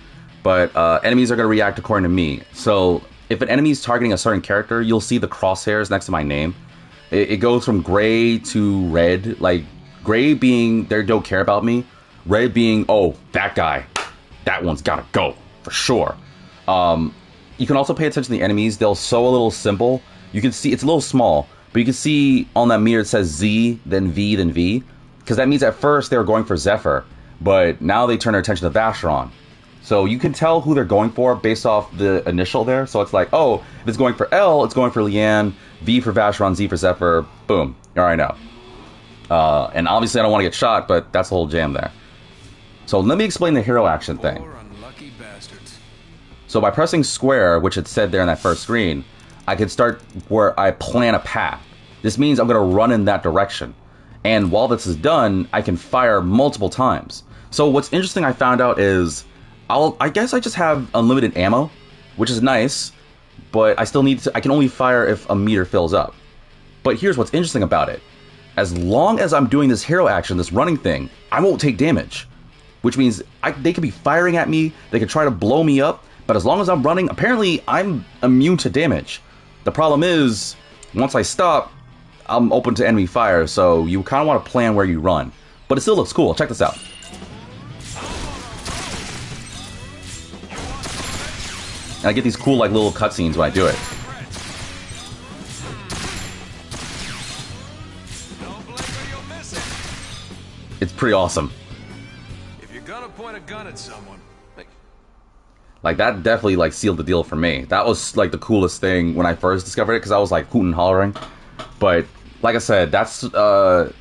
But enemies are going to react according to me. So if an enemy is targeting a certain character, you'll see the crosshairs next to my name. It goes from gray to red. Like, gray being they don't care about me. Red being, oh, that guy. That one's got to go, for sure. You can also pay attention to the enemies. They'll sew a little symbol. You can see, it's a little small, but you can see on that mirror it says Z, then V, then V. Because that means at first they were going for Zephyr, but now they turn their attention to Vacheron. So you can tell who they're going for based off the initial there. So it's like, oh, if it's going for L, it's going for Leanne, V for Vacheron, Z for Zephyr, boom. You already know. And obviously I don't want to get shot, but that's the whole jam there. So let me explain the hero action thing.
Poor unlucky bastards.
So by pressing square, which it said there in that first screen, I can start where I plan a path. This means I'm going to run in that direction. And while this is done, I can fire multiple times. So what's interesting I found out is, I guess I just have unlimited ammo, which is nice, but I still need to, I can only fire if a meter fills up. But here's what's interesting about it. As long as I'm doing this hero action, this running thing, I won't take damage. Which means they could be firing at me, they could try to blow me up, but as long as I'm running, apparently I'm immune to damage. The problem is, once I stop, I'm open to enemy fire, so you kind of want to plan where you run. But it still looks cool. Check this out. And I get these cool like little cutscenes when I do it. It's pretty awesome.
If you're gonna point a gun at someone,
like that definitely like sealed the deal for me. That was like the coolest thing when I first discovered it because I was like hooting and hollering. But like I said, that's the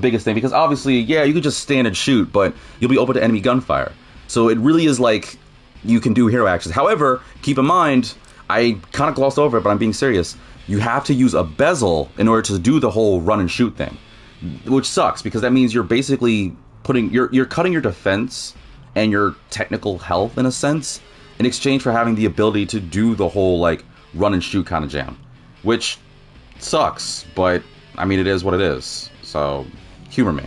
biggest thing because obviously, yeah, you could just stand and shoot, but you'll be open to enemy gunfire. So it really is like you can do hero actions. However, keep in mind, I kind of glossed over it, but I'm being serious. You have to use a bezel in order to do the whole run and shoot thing, which sucks because that means you're basically you're cutting your defense and your technical health in a sense in exchange for having the ability to do the whole like run and shoot kind of jam, which sucks, but I mean it is what it is, so humor me.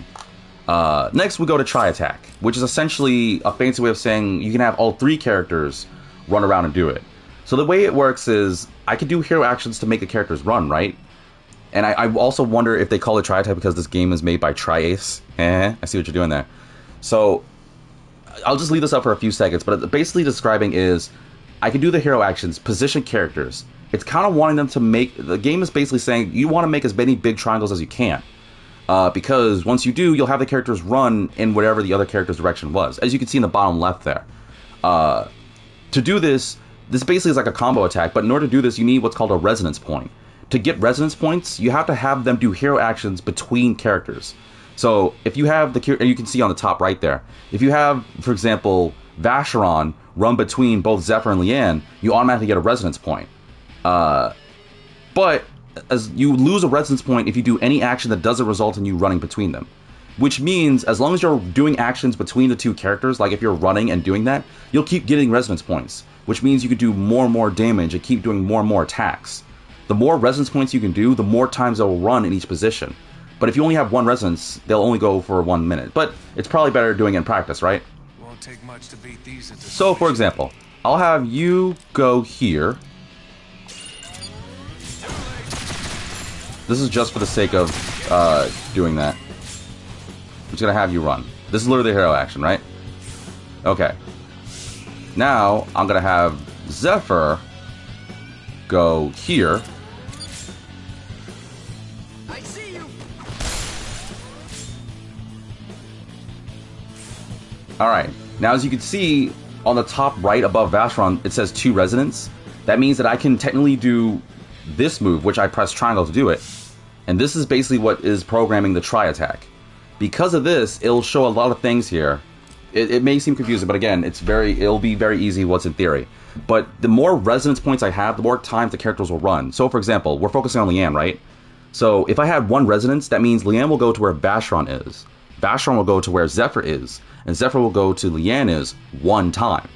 Next we go to Tri Attack, which is essentially a fancy way of saying you can have all three characters run around and do it. So the way it works is I can do hero actions to make the characters run, right? And I also wonder if they call it Tri Attack because this game is made by Tri-Ace. I see what you're doing there. So I'll just leave this up for a few seconds, but basically describing is I can do the hero actions, position characters. It's kind of wanting them to make, the game is basically saying you want to make as many big triangles as you can. Because once you do, you'll have the characters run in whatever the other character's direction was. As you can see in the bottom left there. To do this basically is like a combo attack, but in order to do this, you need what's called a resonance point. To get resonance points, you have to have them do hero actions between characters. So if you have and you can see on the top right there, if you have, for example, Vacheron run between both Zephyr and Leanne, you automatically get a resonance point. But as you lose a resonance point if you do any action that doesn't result in you running between them. Which means as long as you're doing actions between the two characters, like if you're running and doing that, you'll keep getting resonance points. Which means you can do more and more damage and keep doing more and more attacks. The more resonance points you can do, the more times they'll run in each position. But if you only have one resonance, they'll only go for 1 minute. But it's probably better doing it in practice, right?
won't take much to beat these.
So, for example, I'll have you go here. This is just for the sake of doing that. I'm just going to have you run. This is literally hero action, right? Okay. Now, I'm going to have Zephyr go here.
I see you.
Alright. Now, as you can see, on the top right above Vacheron, it says 2 resonance. That means that I can technically do this move, which I press triangle to do it. And this is basically what is programming the tri attack. Because of this, it'll show a lot of things here. It may seem confusing, but again, it'll be very easy what's in theory. But the more resonance points I have, the more times the characters will run. So for example, we're focusing on Leanne, right? So if I had 1 resonance, that means Leanne will go to where Vacheron is. Vacheron will go to where Zephyr is. And Zephyr will go to Leanne is 1 time.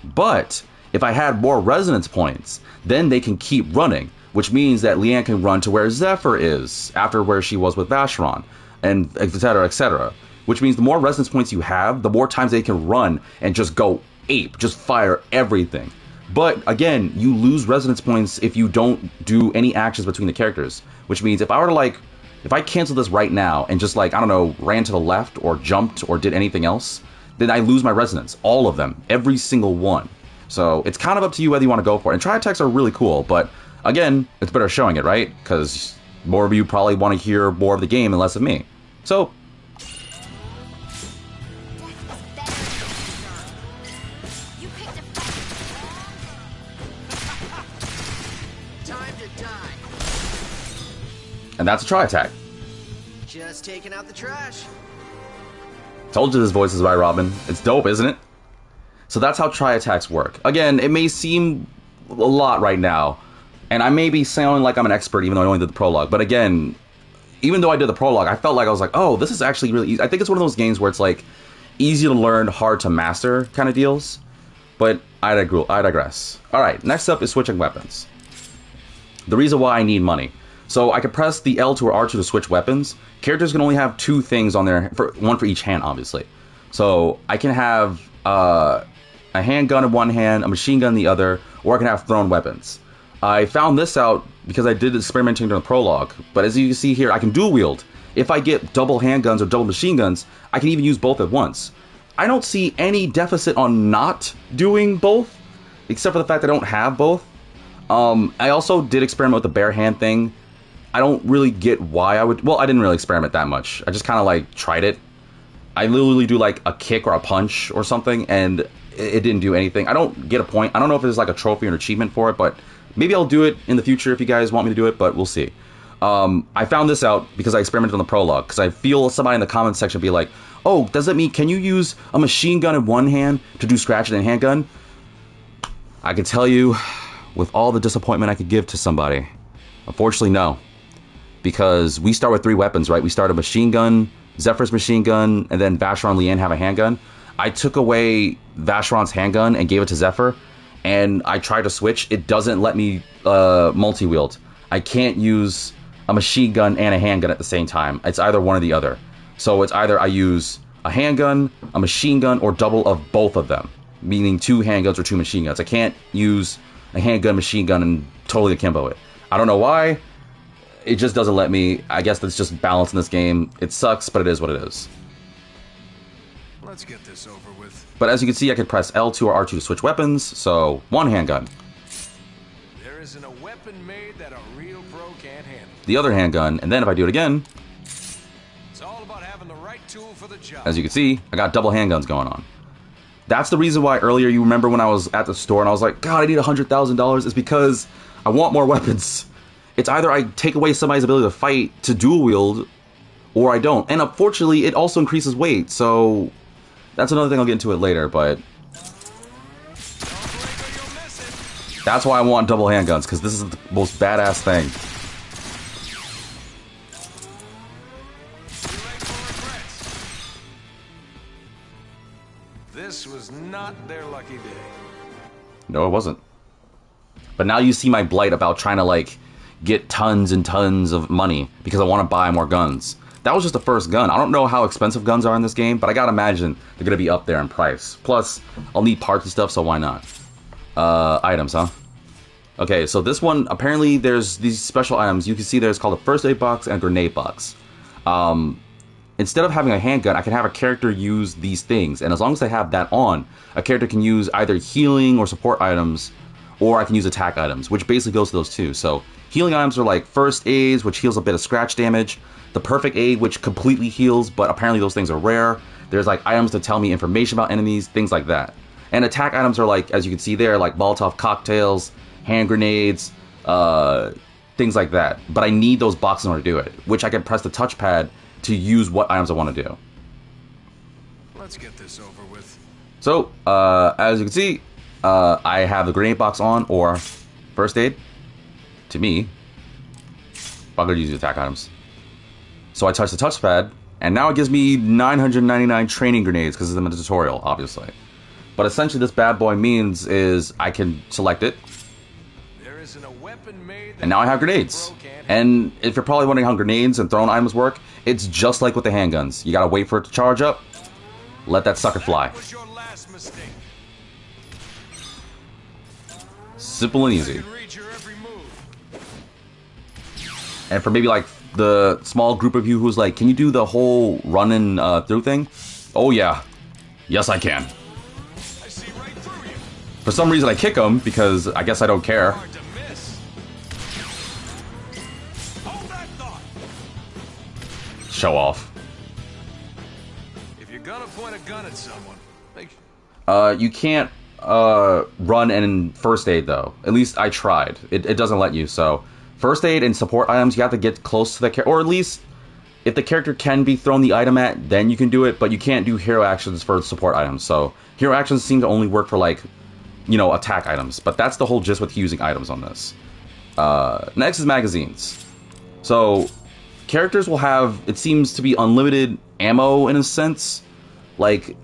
But if I had more resonance points, then they can keep running, which means that Leanne can run to where Zephyr is after where she was with Vacheron, and etc., etc. Which means the more resonance points you have, the more times they can run and just go ape, just fire everything. But again, you lose resonance points if you don't do any actions between the characters. Which means if I were to if I cancel this right now and just I don't know, ran to the left or jumped or did anything else, then I lose my resonance. All of them. Every single one. So it's kind of up to you whether you want to go for it. And tri attacks are really cool, but again, it's better showing it, right? Because more of you probably want to hear more of the game and less of me. So and that's a tri attack.
Just taking out the trash.
Told you this voice is by Robin. It's dope, isn't it? So that's how tri attacks work. Again, it may seem a lot right now, and I may be sounding like I'm an expert even though I only did the prologue. But again, even though I did the prologue, I felt like I was like, oh, this is actually really easy. I think it's one of those games where it's easy to learn, hard to master kind of deals. But I digress. Alright, next up is switching weapons. The reason why I need money. So I can press the L2 or R2 to switch weapons. Characters can only have 2 things on there, one for each hand, obviously. So I can have a handgun in one hand, a machine gun in the other, or I can have thrown weapons. I found this out because I did experimenting during the prologue, but as you can see here, I can dual wield. If I get double handguns or double machine guns, I can even use both at once. I don't see any deficit on not doing both, except for the fact I don't have both. I also did experiment with the bare hand thing. I don't really get why I would... Well, I didn't really experiment that much. I just kind of tried it. I literally do a kick or a punch or something, and it didn't do anything. I don't get a point. I don't know if there's a trophy or an achievement for it, but maybe I'll do it in the future if you guys want me to do it, but we'll see. I found this out because I experimented on the prologue, because I feel somebody in the comments section be like, oh, does that mean, can you use a machine gun in one hand to do scratching and handgun? I can tell you, with all the disappointment I could give to somebody, unfortunately, no. Because we start with 3 weapons, right? We start a machine gun, Zephyr's machine gun, and then Vacheron and Leanne have a handgun. I took away Vacheron's handgun and gave it to Zephyr, and I tried to switch. It doesn't let me multi-wield. I can't use a machine gun and a handgun at the same time. It's either one or the other. So it's either I use a handgun, a machine gun, or double of both of them, meaning 2 handguns or 2 machine guns. I can't use a handgun, machine gun, and totally akimbo it. I don't know why. It just doesn't let me. I guess that's just balance in this game. It sucks, but it is what it is.
Let's get this over with.
But as you can see, I can press L2 or R2 to switch weapons. So, 1 handgun.
There isn't a weapon made that a real pro can't handle.
The other handgun, and then if I do it again,
It's all about having the right tool for the job.
as you can see, I got double handguns going on. That's the reason why earlier you remember when I was at the store and I was like, God, I need $100,000. It's because I want more weapons. It's either I take away somebody's ability to fight to dual wield, or I don't. And unfortunately, it also increases weight, so that's another thing I'll get into it later, but that's why I want double handguns, because this is the most badass thing.
This was not their lucky day.
No, it wasn't. But now you see my blight about trying to, get tons and tons of money because I want to buy more guns. That was just the first gun. I don't know how expensive guns are in this game, but I gotta imagine they're gonna be up there in price. Plus, I'll need parts and stuff, so why not? Items, huh? Okay, so this one, apparently there's these special items. You can see there's called a first aid box and a grenade box. Instead of having a handgun, I can have a character use these things, and as long as I have that on, a character can use either healing or support items, or I can use attack items, which basically goes to those two. So healing items are like first aids, which heals a bit of scratch damage, the perfect aid, which completely heals, but apparently those things are rare. There's items to tell me information about enemies, things like that. And attack items are like, as you can see there, like Molotov cocktails, hand grenades, things like that. But I need those boxes in order to do it, which I can press the touchpad to use what items I want to do.
Let's get this over with.
So, as you can see, I have the grenade box on, or first aid. To me, I'm going to use the attack items. So I touch the touchpad, and now it gives me 999 training grenades, because it's in the tutorial, obviously. But essentially, this bad boy means is I can select it,
There isn't a weapon made that
and now I have grenades. And if you're probably wondering how grenades and thrown items work, it's just like with the handguns. You gotta wait for it to charge up, let that sucker fly.
That was your last mistake.
Simple and easy.
I can read your every move.
And for maybe like the small group of you who's like, can you do the whole running through thing? Oh yeah, yes I can.
I see right through you.
For some reason I kick them because I guess I don't care.
Hard to miss. Hold that thought.
Show off.
If you're gonna point a gun at someone, make
You can't run and first aid though. At least I tried. It doesn't let you. So first aid and support items, you have to get close to the character, or at least if the character can be thrown the item at, then you can do it. But you can't do hero actions for support items. So hero actions seem to only work for like, you know, attack items. But that's the whole gist with using items on this. Next is magazines. So characters will have, it seems to be unlimited ammo in a sense. Like,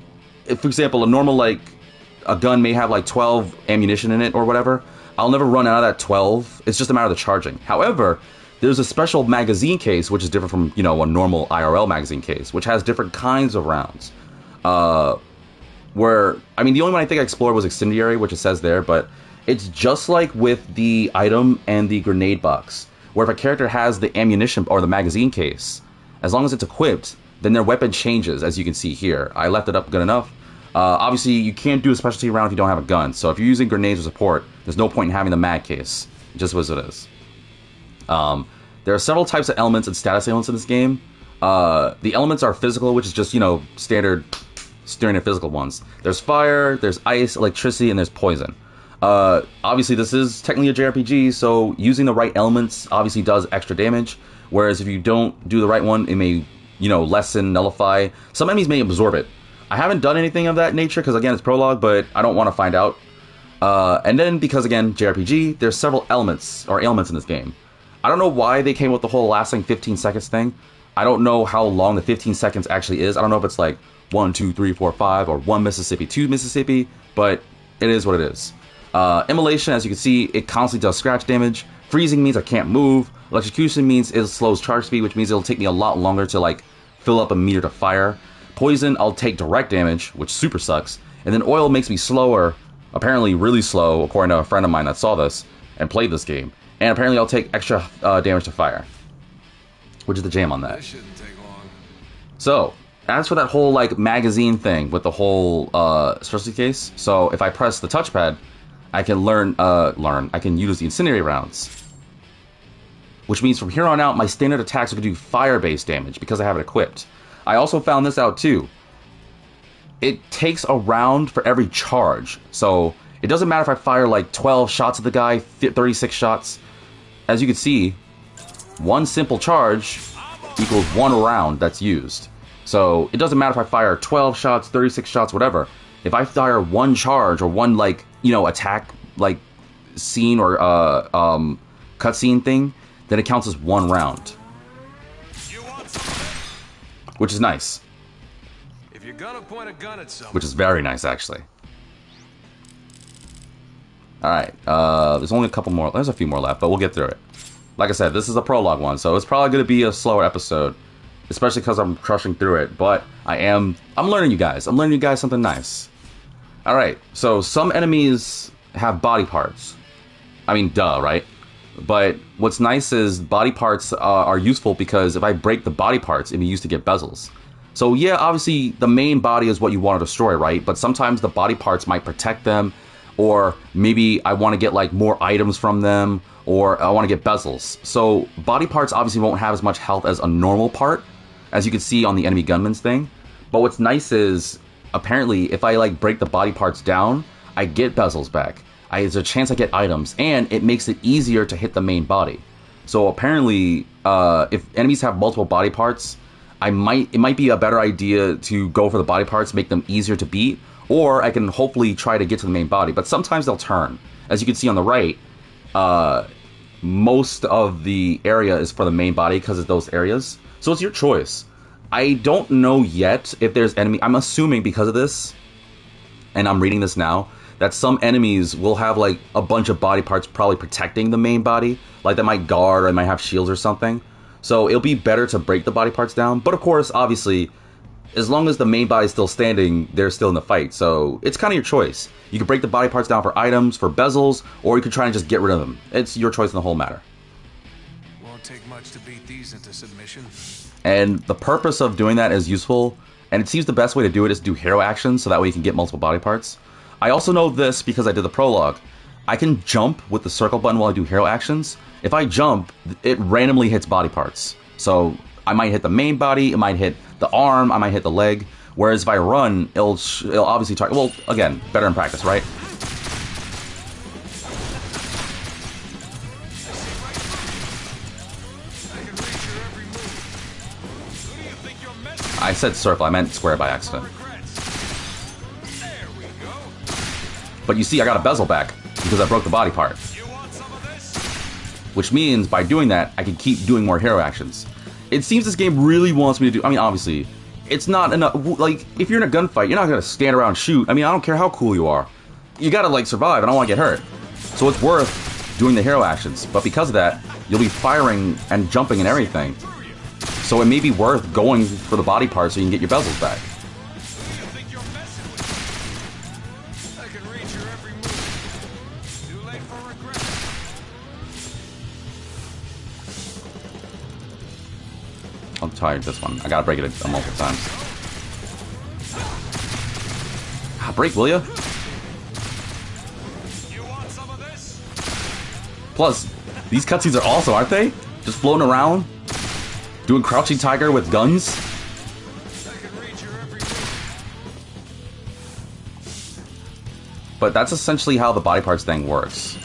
if, for example, a normal, like, a gun may have like 12 ammunition in it or whatever. I'll never run out of that 12. It's just a matter of the charging. However, there's a special magazine case, which is different from, you know, a normal IRL magazine case, which has different kinds of rounds. Where, I mean, the only one I think I explored was Incendiary, which it says there, but it's just like with the item and the grenade box, where if a character has the ammunition or the magazine case, as long as it's equipped, then their weapon changes, as you can see here. I left it up good enough. Obviously, you can't do a specialty round if you don't have a gun, so if you're using grenades or support, there's no point in having the mag case. It just was what it is. There are several types of elements and status elements in this game. The elements are physical, which is just, you know, standard physical ones. There's fire, there's ice, electricity, and there's poison. Obviously, this is technically a JRPG, so using the right elements obviously does extra damage, whereas if you don't do the right one, it may, you know, lessen, nullify. Some enemies may absorb it. I haven't done anything of that nature, because again, it's prologue, but I don't want to find out. And then, because again, JRPG, there's several elements in this game. I don't know why they came with the whole lasting 15 seconds thing. I don't know how long the 15 seconds actually is. I don't know if it's like 1, 2, 3, 4, 5, or 1 Mississippi, 2 Mississippi, but it is what it is. Immolation, as you can see, it constantly does scratch damage. Freezing means I can't move. Electrocution means it slows charge speed, which means it'll take me a lot longer to like fill up a meter to fire. Poison, I'll take direct damage, which super sucks. And then oil makes me slower, apparently really slow, according to a friend of mine that saw this and played this game. And apparently I'll take extra damage to fire, which is the jam on that.
This shouldn't take long.
So, as for that whole like magazine thing with the whole specialty case, so if I press the touchpad, I can I can use the incendiary rounds. Which means from here on out, my standard attacks are going to do fire-based damage because I have it equipped. I also found this out too. It takes a round for every charge. So it doesn't matter if I fire like 12 shots at the guy, 36 shots. As you can see, one simple charge equals 1 round that's used. So it doesn't matter if I fire 12 shots, 36 shots, whatever. If I fire one charge or one, like, you know, attack, like, scene or cutscene thing, then it counts as 1 round. Which is nice.
If you're gonna point a gun at someone,
Which is very nice, actually. Alright, there's only a couple more. There's a few more left, but we'll get through it. Like I said, this is a prologue one, so it's probably going to be a slower episode. Especially because I'm crushing through it. But I'm learning you guys. I'm learning you guys something nice. Alright, so some enemies have body parts. I mean, duh, right? But what's nice is body parts are useful because if I break the body parts, it can be used to get bezels. So yeah, obviously the main body is what you want to destroy, right? But sometimes the body parts might protect them, or maybe I want to get like more items from them, or I want to get bezels. So body parts obviously won't have as much health as a normal part, as you can see on the enemy gunman's thing. But what's nice is apparently, if I like break the body parts down, I get bezels back. There's a chance I get items, and it makes it easier to hit the main body. So apparently, if enemies have multiple body parts, it might be a better idea to go for the body parts, make them easier to beat, or I can hopefully try to get to the main body. But sometimes they'll turn. As you can see on the right, most of the area is for the main body because of those areas. So it's your choice. I don't know yet if there's enemy. I'm assuming because of this, and I'm reading this now, that some enemies will have like a bunch of body parts probably protecting the main body. Like they might guard or they might have shields or something. So it'll be better to break the body parts down. But of course, obviously, as long as the main body's still standing, they're still in the fight. So it's kind of your choice. You can break the body parts down for items, for bezels, or you could try and just get rid of them. It's your choice in the whole matter.
Won't take much to beat these into submission.
And the purpose of doing that is useful. And it seems the best way to do it is to do hero actions, so that way you can get multiple body parts. I also know this because I did the prologue. I can jump with the circle button while I do hero actions. If I jump, it randomly hits body parts. So I might hit the main body, it might hit the arm, I might hit the leg. Whereas if I run, it'll obviously target. Well, again, better in practice, right? I said circle, I meant square by accident. But you see, I got a bezel back because I broke the body part. Which means by doing that, I can keep doing more hero actions. It seems this game really wants me to do. I mean, obviously, it's not enough. Like, if you're in a gunfight, you're not gonna stand around and shoot. I mean, I don't care how cool you are. You gotta like survive. I don't want to get hurt. So it's worth doing the hero actions. But because of that, you'll be firing and jumping and everything. So it may be worth going for the body part so you can get your bezels back. I'm tired of this one. I gotta break it a multiple times. Break, will ya? Plus, these cutscenes are awesome, aren't they? Just floating around, doing Crouching Tiger with guns. But that's essentially how the body parts thing works.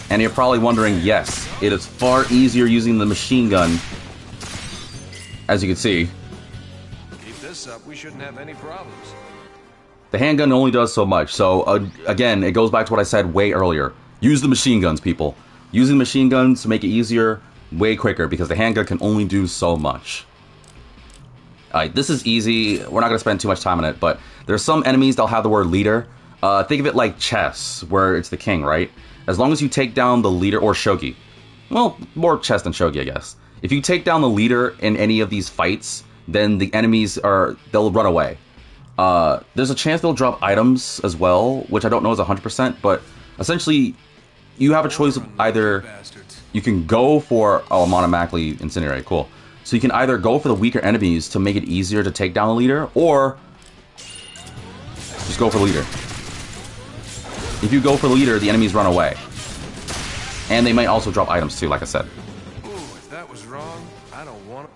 And you're probably wondering, yes, it is far easier using the machine gun, as you can see.
Keep this up, we shouldn't have any problems.
The handgun only does so much, so again, it goes back to what I said way earlier. Use the machine guns, people. Using machine guns to make it easier, way quicker, because the handgun can only do so much. Alright, this is easy. We're not going to spend too much time on it, but there's some enemies that'll have the word leader. Think of it like chess, where it's the king, right? As long as you take down the leader, or shogi. Well, more chess than shogi, I guess. If you take down the leader in any of these fights, then the enemies they'll run away. There's a chance they'll drop items as well, which I don't know is 100%, but essentially, you have a choice of either you can go for... Oh, I'm automatically incinerated, cool. So you can either go for the weaker enemies to make it easier to take down the leader, or just go for the leader. If you go for the leader, the enemies run away. And they might also drop items too, like I said.
Ooh, if that was wrong, I don't want it.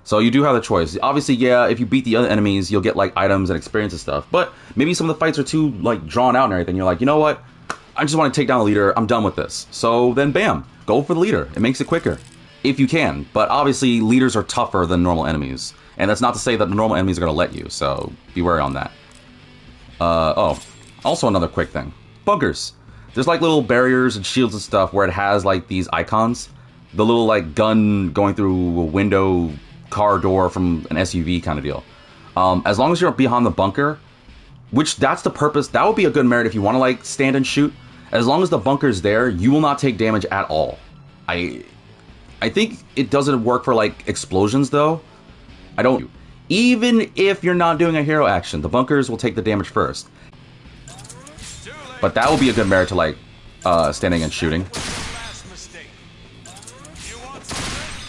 So you do have the choice. Obviously, yeah, if you beat the other enemies, you'll get like items and experience and stuff. But maybe some of the fights are too like drawn out and everything. You're like, you know what? I just want to take down the leader. I'm done with this. So then bam, go for the leader. It makes it quicker. If you can. But obviously, leaders are tougher than normal enemies. And that's not to say that the normal enemies are going to let you. So be wary on that. Oh, also another quick thing. Bunkers. There's like little barriers and shields and stuff where it has like these icons. The little like gun going through a window, car door from an SUV kind of deal. As long as you're behind the bunker, which that's the purpose, that would be a good merit if you want to like stand and shoot. As long as the bunker's there, you will not take damage at all. I think it doesn't work for like explosions though. I don't. Even if you're not doing a hero action, the bunkers will take the damage first. But that would be a good merit to like standing and shooting.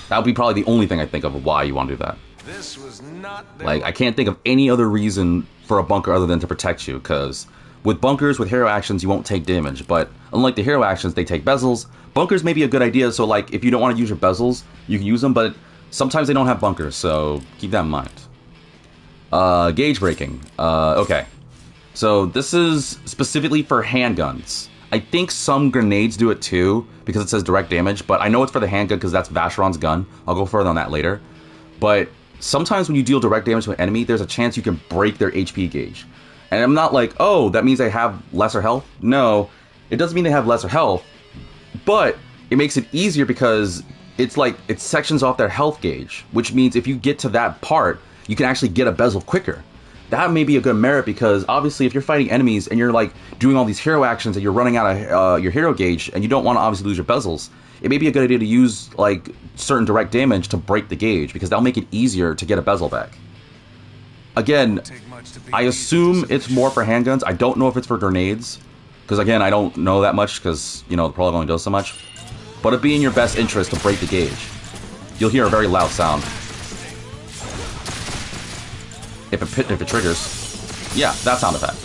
That would be probably the only thing I think of why you want to do that.
This was not
like, I can't think of any other reason for a bunker other than to protect you, because with bunkers, with hero actions, you won't take damage. But unlike the hero actions, they take bezels. Bunkers may be a good idea, so like if you don't want to use your bezels, you can use them, but Sometimes they don't have bunkers, so keep that in mind. Gauge breaking. Okay. So this is specifically for handguns. I think some grenades do it too, because it says direct damage, but I know it's for the handgun because that's Vacheron's gun. I'll go further on that later. But sometimes when you deal direct damage to an enemy, there's a chance you can break their HP gauge. And I'm not like, oh, that means they have lesser health. No, it doesn't mean they have lesser health, but it makes it easier because it's like it sections off their health gauge, which means if you get to that part, you can actually get a bezel quicker. That may be a good merit because obviously if you're fighting enemies and you're like doing all these hero actions and you're running out of your hero gauge and you don't want to obviously lose your bezels, it may be a good idea to use like certain direct damage to break the gauge because that'll make it easier to get a bezel back. Again, I assume it's more for handguns. I don't know if it's for grenades because again, I don't know that much because, you know, the prologue only does so much. But it'd be in your best interest to break the gauge. You'll hear a very loud sound. If it triggers. Yeah, that sound effect.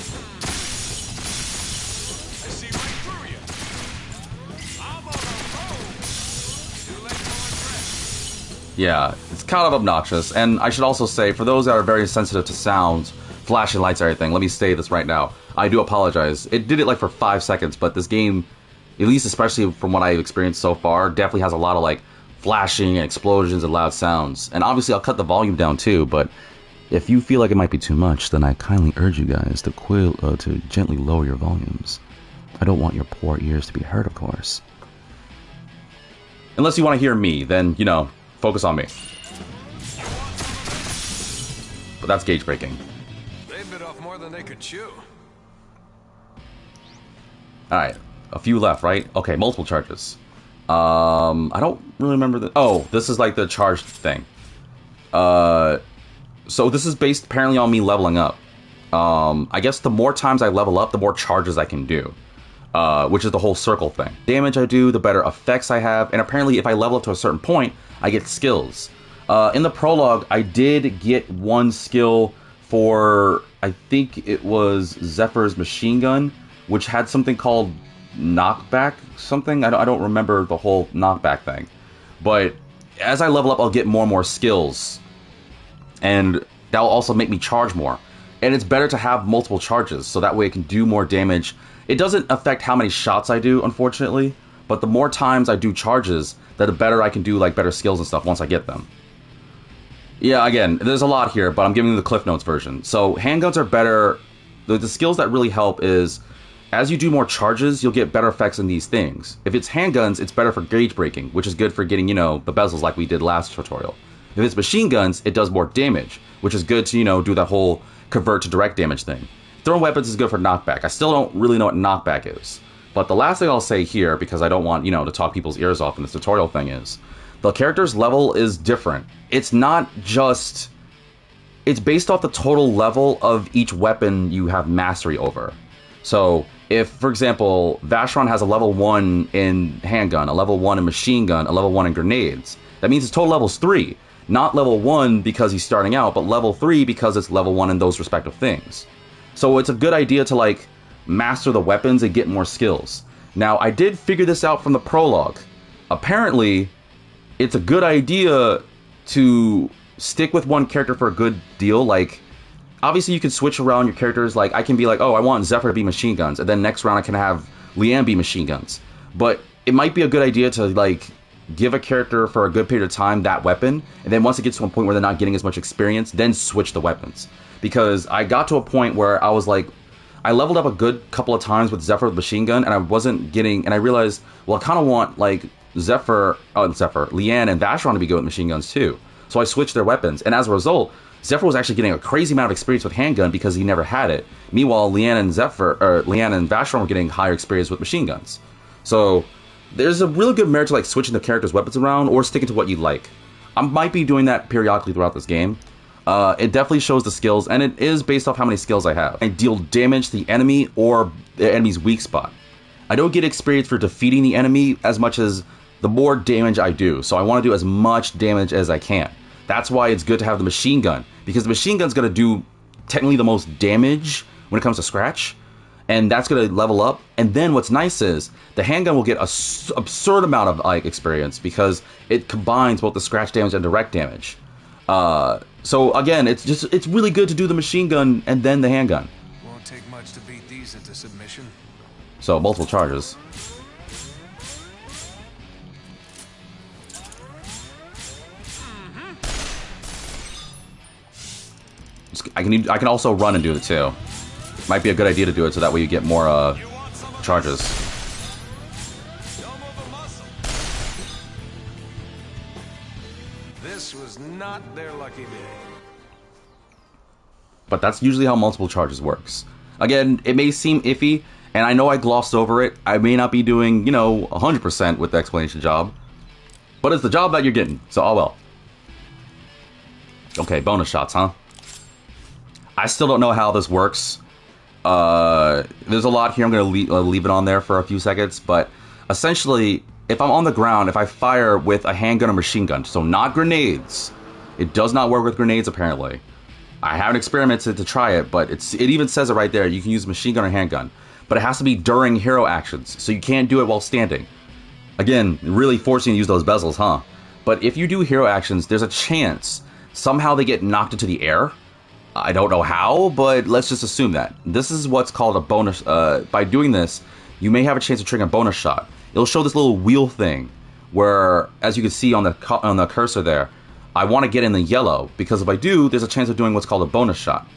Yeah, it's kind of obnoxious. And I should also say, for those that are very sensitive to sounds, flashing lights, everything, let me say this right now. I do apologize. It did it like for 5 seconds, but this game, at least especially from what I've experienced so far, definitely has a lot of like flashing and explosions and loud sounds. And obviously I'll cut the volume down too, but if you feel like it might be too much, then I kindly urge you guys to gently lower your volumes. I don't want your poor ears to be hurt, of course. Unless you want to hear me, then, you know, focus on me. But that's gauge breaking.
They bit off more than they could chew.
Alright, a few left, right? Okay, multiple charges. I don't really remember the... Oh, this is like the charged thing. So this is based apparently on me leveling up. I guess the more times I level up, the more charges I can do. Which is the whole circle thing. Damage I do, the better effects I have, and apparently if I level up to a certain point, I get skills. In the prologue, I did get one skill for, I think it was Zephyr's machine gun, which had something called knockback something. I don't remember the whole knockback thing. But as I level up, I'll get more and more skills. And that'll also make me charge more. And it's better to have multiple charges, so that way I can do more damage. It doesn't affect how many shots I do, unfortunately, but the more times I do charges, the better I can do like better skills and stuff once I get them. Yeah, again, there's a lot here, but I'm giving you the Cliff Notes version. So handguns are better. The skills that really help is, as you do more charges, you'll get better effects in these things. If it's handguns, it's better for gauge breaking, which is good for getting, you know, the bezels like we did last tutorial. If it's machine guns, it does more damage, which is good to, you know, do that whole convert to direct damage thing. Throwing weapons is good for knockback. I still don't really know what knockback is. But the last thing I'll say here, because I don't want, you know, to talk people's ears off in this tutorial thing, is the character's level is different. It's not just... It's based off the total level of each weapon you have mastery over. So, if, for example, Vacheron has a level 1 in handgun, a level 1 in machine gun, a level 1 in grenades, that means his total level is 3. Not level 1 because he's starting out, but level 3 because it's level 1 in those respective things. So it's a good idea to, like, master the weapons and get more skills. Now, I did figure this out from the prologue. Apparently, it's a good idea to stick with one character for a good deal. Like, obviously you can switch around your characters. Like, I can be like, oh, I want Zephyr to be machine guns, and then next round I can have Leanne be machine guns. But it might be a good idea to, like, give a character for a good period of time that weapon, and then once it gets to a point where they're not getting as much experience, then switch the weapons. Because I got to a point where I was like, I leveled up a good couple of times with Zephyr with machine gun, and I wasn't getting, and I realized, well, I kind of want, like, Leanne and Vacheron to be good with machine guns too. So I switched their weapons, and as a result, Zephyr was actually getting a crazy amount of experience with handgun because he never had it. Meanwhile, Leanne and Vacheron were getting higher experience with machine guns. So there's a really good merit to like switching the characters' weapons around or sticking to what you like. I might be doing that periodically throughout this game. It definitely shows the skills, and it is based off how many skills I have. I deal damage to the enemy or the enemy's weak spot. I don't get experience for defeating the enemy as much as the more damage I do. So I want to do as much damage as I can. That's why it's good to have the machine gun, because the machine gun's going to do technically the most damage when it comes to scratch. and that's going to level up. And then what's nice is the handgun will get a absurd amount of like experience because it combines both the scratch damage and direct damage. So again, it's really good to do the machine gun and then the handgun.
Won't take much to beat these into submission.
So multiple charges. I can also run and do it too. Might be a good idea to do it so that way you get more charges.
This was not their lucky day.
But that's usually how multiple charges works. Again, it may seem iffy, and I know I glossed over it. I may not be doing, 100% with the explanation job. But it's the job that you're getting, so oh well. Okay, bonus shots, huh? I still don't know how this works. There's a lot here. I'm going to leave it on there for a few seconds. But essentially, if I'm on the ground, if I fire with a handgun or machine gun, so not grenades, it does not work with grenades apparently. I haven't experimented to try it, but it even says it right there. You can use machine gun or handgun. But it has to be during hero actions, so you can't do it while standing. Again, really forcing you to use those bezels, huh? But if you do hero actions, there's a chance somehow they get knocked into the air. I don't know how, but let's just assume that. This is what's called a bonus. By doing this, you may have a chance of triggering a bonus shot. It'll show this little wheel thing where, as you can see on the cursor there, I want to get in the yellow because if I do, there's a chance of doing what's called a bonus shot.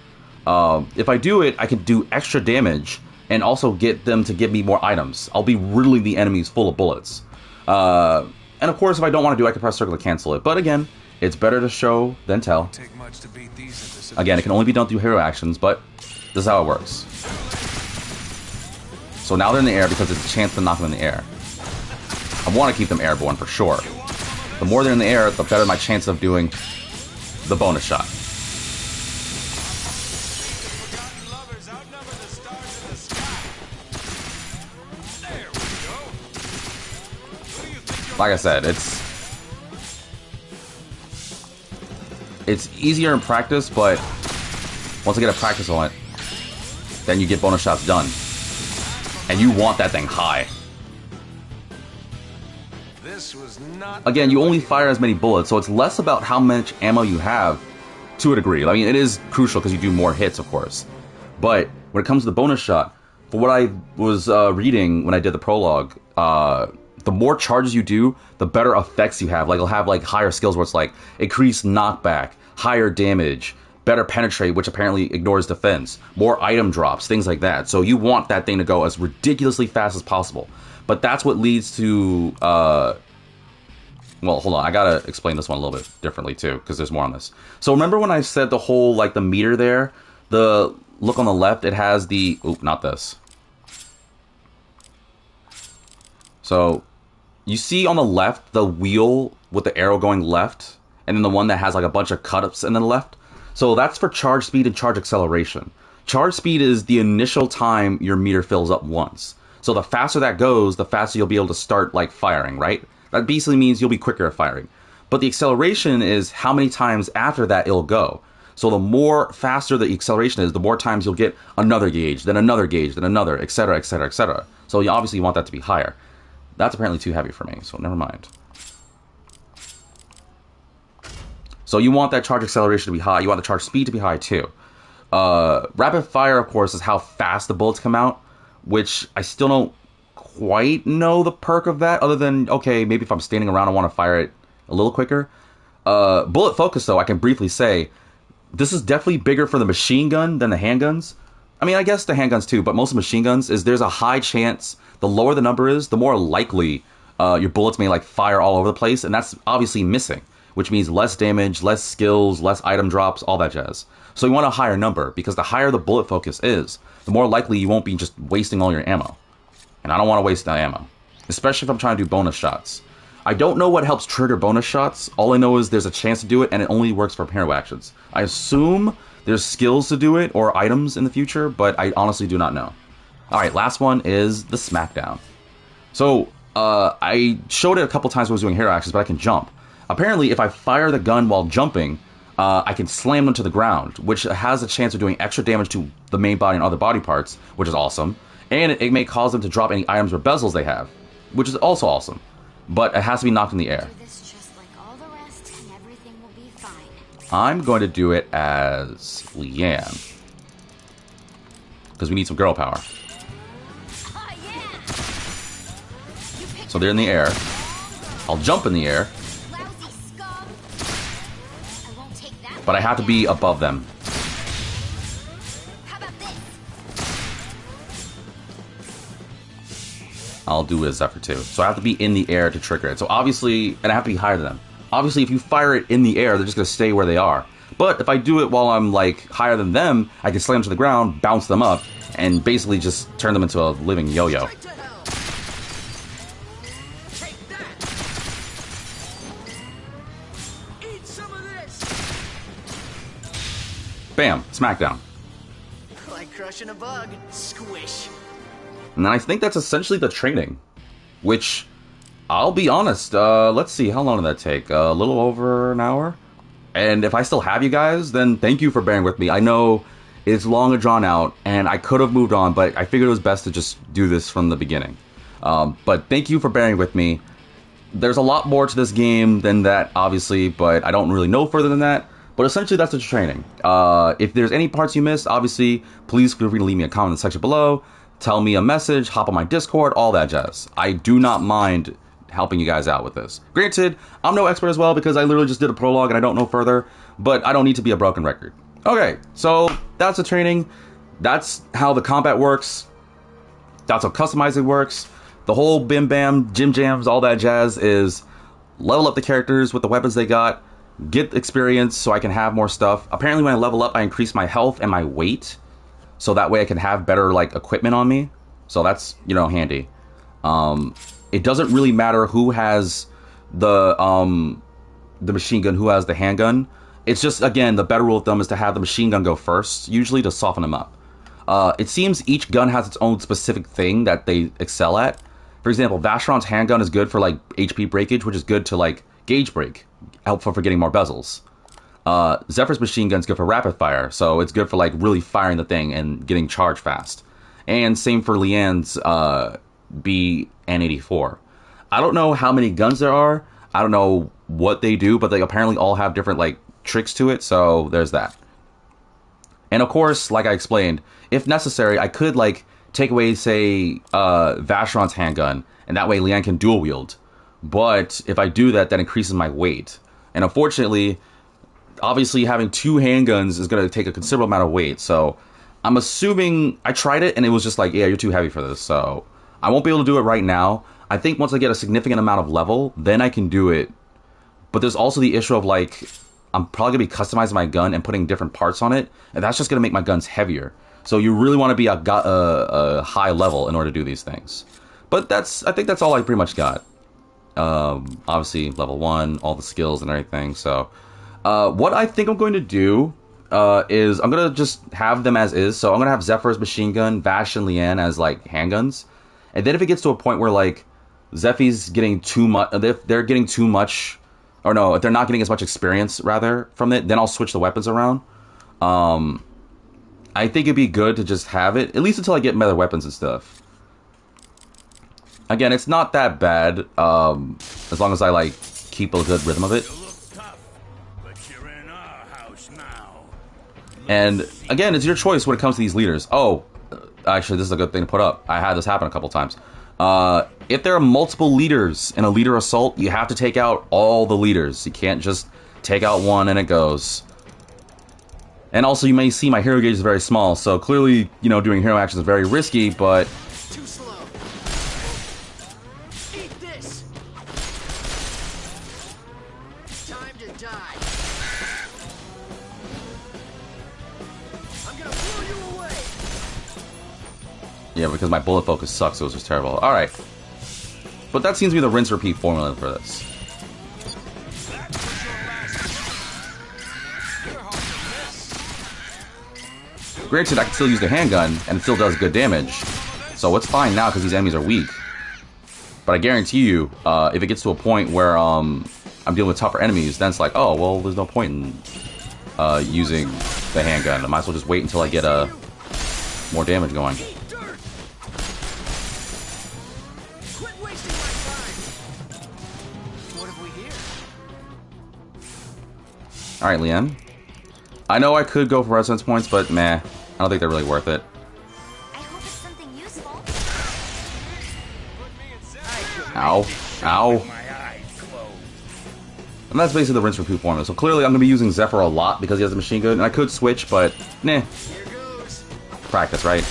If I do it, I can do extra damage and also get them to give me more items. I'll be riddling the enemies full of bullets. And of course, if I don't want to do it, I can press circle to cancel it. But again, it's better to show than tell. Again, it can only be done through hero actions, but this is how it works. So now they're in the air because it's a chance to knock them in the air. I want to keep them airborne for sure. The more they're in the air, the better my chance of doing the bonus shot. Like I said, it's easier in practice, but once I get a practice on it, then you get bonus shots done. And you want that thing high.
This was not
Again, you only fire as many bullets, so it's less about how much ammo you have to a degree. I mean, it is crucial because you do more hits, of course. But when it comes to the bonus shot, for what I was reading when I did the prologue, the more charges you do, the better effects you have. Like, it'll have like higher skills where it's like increased knockback, higher damage, better penetrate, which apparently ignores defense, more item drops, things like that. So you want that thing to go as ridiculously fast as possible. But that's what leads to, well, hold on, I gotta explain this one a little bit differently too, because there's more on this. So remember when I said the whole, like, the meter there? The look on the left, it has the, oop, not this. So you see on the left the wheel with the arrow going left, and then the one that has like a bunch of cut-ups in the left. So that's for charge speed and charge acceleration. Charge speed is the initial time your meter fills up once. So the faster that goes, the faster you'll be able to start like firing, right? That basically means you'll be quicker at firing. But the acceleration is how many times after that it'll go. So the more faster the acceleration is, the more times you'll get another gauge, then another gauge, then another, etc., etc., etc. So you obviously want that to be higher. That's apparently too heavy for me, so never mind. So you want that charge acceleration to be high. You want the charge speed to be high too. Rapid fire, of course, is how fast the bullets come out, which I still don't quite know the perk of that, other than, okay, maybe if I'm standing around, I want to fire it a little quicker. Bullet focus, though, I can briefly say, this is definitely bigger for the machine gun than the handguns. I mean, I guess the handguns too, but most machine guns is there's a high chance, the lower the number is, the more likely your bullets may like fire all over the place, and that's obviously missing, which means less damage, less skills, less item drops, all that jazz. So you want a higher number, because the higher the bullet focus is, the more likely you won't be just wasting all your ammo. And I don't want to waste that ammo, especially if I'm trying to do bonus shots. I don't know what helps trigger bonus shots. All I know is there's a chance to do it, and it only works for hero actions. I assume there's skills to do it, or items in the future, but I honestly do not know. Alright, last one is the smackdown. So, I showed it a couple times when I was doing hero actions, but I can jump. Apparently, if I fire the gun while jumping, I can slam them to the ground, which has a chance of doing extra damage to the main body and other body parts, which is awesome. And it may cause them to drop any items or bezels they have, which is also awesome. But it has to be knocked in the air.
Do this just like all the rest, and everything will be fine.
I'm going to do it as Leanne. Because we need some girl power.
Oh, yeah!
So they're in the air. I'll jump in the air,
Lousy scum! I won't take that.
but I have to be above them.
How about this?
I'll do a Zephyr too. So I have to be in the air to trigger it. So obviously, and I have to be higher than them. Obviously, if you fire it in the air, they're just going to stay where they are. But if I do it while I'm like higher than them, I can slam them to the ground, bounce them up, and basically just turn them into a living yo-yo.
Straight to hell. Take that. Eat some of this.
Bam, smackdown.
Like crushing a bug. Squish.
And then I think that's essentially the training, which, I'll be honest, let's see, how long did that take? A little over an hour? And if I still have you guys, then thank you for bearing with me. I know it's long and drawn out, and I could have moved on, but I figured it was best to just do this from the beginning. But thank you for bearing with me. There's a lot more to this game than that, obviously, but I don't really know further than that. But essentially, that's the training. If there's any parts you missed, obviously, please feel free to leave me a comment in the section below. Tell me a message, hop on my Discord, all that jazz. I do not mind helping you guys out with this. Granted, I'm no expert as well because I literally just did a prologue and I don't know further, but I don't need to be a broken record. Okay, so that's the training. That's how the combat works. That's how customizing works. The whole bim bam, jim jams, all that jazz is level up the characters with the weapons they got, get experience so I can have more stuff. Apparently when I level up, I increase my health and my weight, so that way I can have better like equipment on me. So that's, you know, handy. It doesn't really matter who has the machine gun, who has the handgun. It's just, again, the better rule of thumb is to have the machine gun go first, usually to soften them up. It seems each gun has its own specific thing that they excel at. For example, Vacheron's handgun is good for like HP breakage, which is good to like gauge break, helpful for getting more bezels. Zephyr's machine gun is good for rapid fire, so it's good for like really firing the thing and getting charged fast. And same for Leanne's BN84. I don't know how many guns there are. I don't know what they do, but they apparently all have different like tricks to it, so there's that. And of course, like I explained, if necessary, I could like take away, say, Vacheron's handgun, and that way Leanne can dual wield. But if I do that, that increases my weight. And unfortunately, obviously having two handguns is going to take a considerable amount of weight, so I'm assuming I tried it and it was just like, yeah, you're too heavy for this, so I won't be able to do it right now. I think once I get a significant amount of level, then I can do it. But there's also the issue of like, I'm probably going to be customizing my gun and putting different parts on it, and that's just going to make my guns heavier. So you really want to be a high level in order to do these things. But I think that's all I pretty much got. Obviously, level 1, all the skills and everything. So what I think I'm going to do is I'm going to just have them as is. So I'm going to have Zephyr's machine gun, Vash and Leanne as like handguns. And then if it gets to a point where like Zeffy's getting too much, if they're getting too much, or no, if they're not getting as much experience rather from it, then I'll switch the weapons around. I think it'd be good to just have it, at least until I get better weapons and stuff. Again, it's not that bad, as long as I like keep a good rhythm of it. And again, it's your choice when it comes to these leaders. Oh, actually, this is a good thing to put up. I had this happen a couple times. If there are multiple leaders in a leader assault, you have to take out all the leaders. You can't just take out one and it goes. And also, you may see my hero gauge is very small, so clearly, you know, doing hero actions is very risky, but
Too slow. Eat this. Time to die. I'm gonna blow you away.
yeah, because my bullet focus sucks, it was just terrible. Alright. But that seems to be the rinse-repeat formula for this. Granted, I can still use the handgun, and it still does good damage. So it's fine now, because these enemies are weak. But I guarantee you, if it gets to a point where I'm dealing with tougher enemies, then it's like, oh, well, there's no point in using the handgun. I might as well just wait until I get more damage going.
Quit wasting my time. What have we here?
All right, Leanne. I know I could go for resonance points, but meh, I don't think they're really worth it.
I hope it's something useful.
Ow. Ow. And that's basically the rinse repeat formula. So clearly I'm going to be using Zephyr a lot because he has a machine gun. And I could switch, but nah.
Here goes.
Practice, right?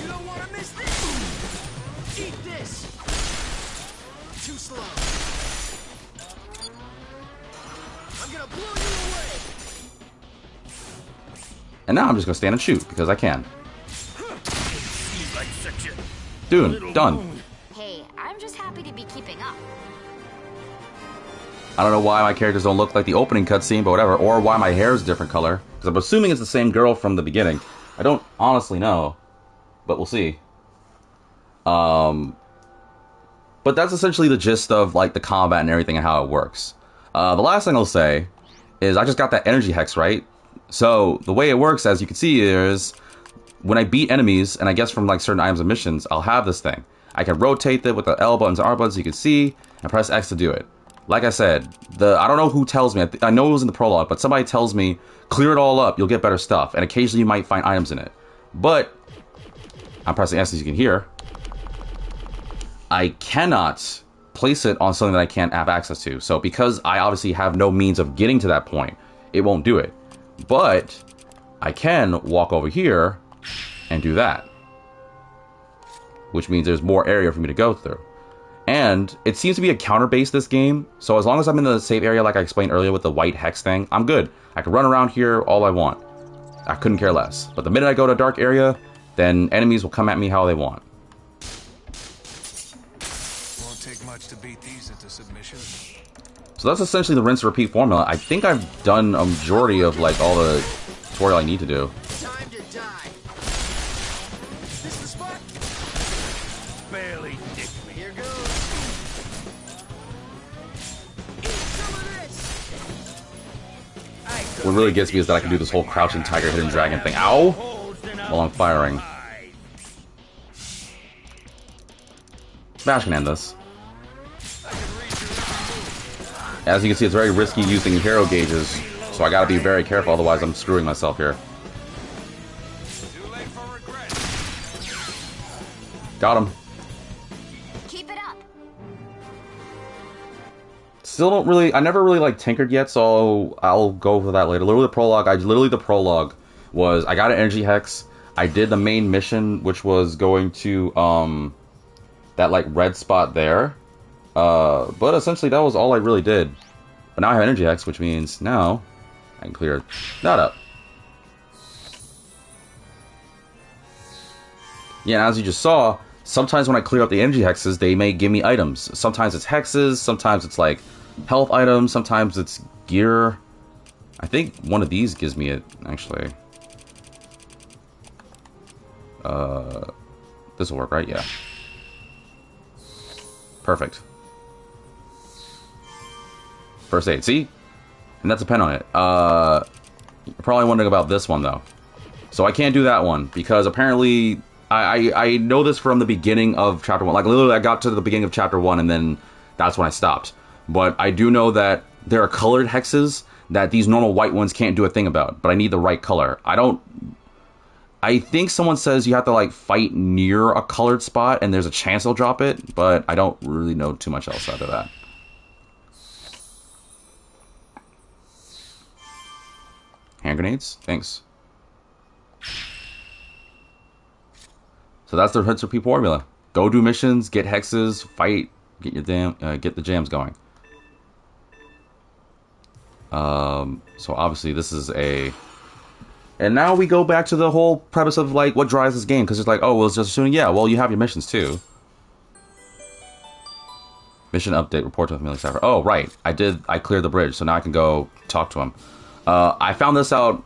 You don't want to miss this. Eat this. Too slow. I'm gonna blow you away.
And now I'm just going to stand and shoot because I can. Dude, done.
Hey, I'm just happy to be keeping up.
I don't know why my characters don't look like the opening cutscene, but whatever. Or why my hair is a different color. Because I'm assuming it's the same girl from the beginning. I don't honestly know. But we'll see. But that's essentially the gist of like the combat and everything and how it works. The last thing I'll say is I just got that energy hex, right? So the way it works, as you can see, is when I beat enemies, and I guess from like certain items and missions, I'll have this thing. I can rotate it with the L buttons and R buttons, you can see, and press X to do it. Like I said, I don't know who tells me, I know it was in the prologue, but somebody tells me, clear it all up, you'll get better stuff, and occasionally you might find items in it. But, I'm pressing S as you can hear, I cannot place it on something that I can't have access to. So because I obviously have no means of getting to that point, it won't do it. But, I can walk over here and do that. Which means there's more area for me to go through. And it seems to be a counter-based, this game. So as long as I'm in the safe area like I explained earlier with the white hex thing, I'm good. I can run around here all I want. I couldn't care less. But the minute I go to a dark area, then enemies will come at me how they want.
Won't take much to beat these into submission.
So that's essentially the rinse and repeat formula. I think I've done a majority of like all the tutorial I need to do.
Time to die. Is this the spot?
Barely nicked me.
Here goes. Eat some of this.
What really gets me is that I can do this whole crouching tiger, hidden dragon thing. Ow! While I'm firing. Bash can end this. As you can see, it's very risky using hero gauges, so I gotta be very careful, otherwise I'm screwing myself here.
Too late for regret.
Got him.
Keep it up.
Still don't really, I never really like tinkered yet, so I'll go for that later. Literally the prologue was, I got an energy hex, I did the main mission, which was going to, that like red spot there. But essentially that was all I really did. But now I have energy hex, which means now I can clear that up. Yeah, and as you just saw, sometimes when I clear up the energy hexes, they may give me items. Sometimes it's hexes, sometimes it's like health items, sometimes it's gear. I think one of these gives me it, actually. This will work, right? Yeah. Perfect. First aid, see? And that's a pen on it. You're probably wondering about this one, though. So I can't do that one, because apparently, I know this from the beginning of Chapter 1. Like, literally, I got to the beginning of Chapter 1, and then that's when I stopped. But I do know that there are colored hexes that these normal white ones can't do a thing about, but I need the right color. I think someone says you have to, like, fight near a colored spot, and there's a chance they'll drop it, but I don't really know too much else out of that. Hand grenades? Thanks. So that's the rinse repeat formula. Go do missions, get hexes, fight, get your get the jams going. So obviously this is a... And now we go back to the whole premise of, like, what drives this game. Because it's like, oh, well, it's just assuming, yeah, well, you have your missions, too. Mission update, report to the familiar cipher. Oh, right. I cleared the bridge, so now I can go talk to him. I found this out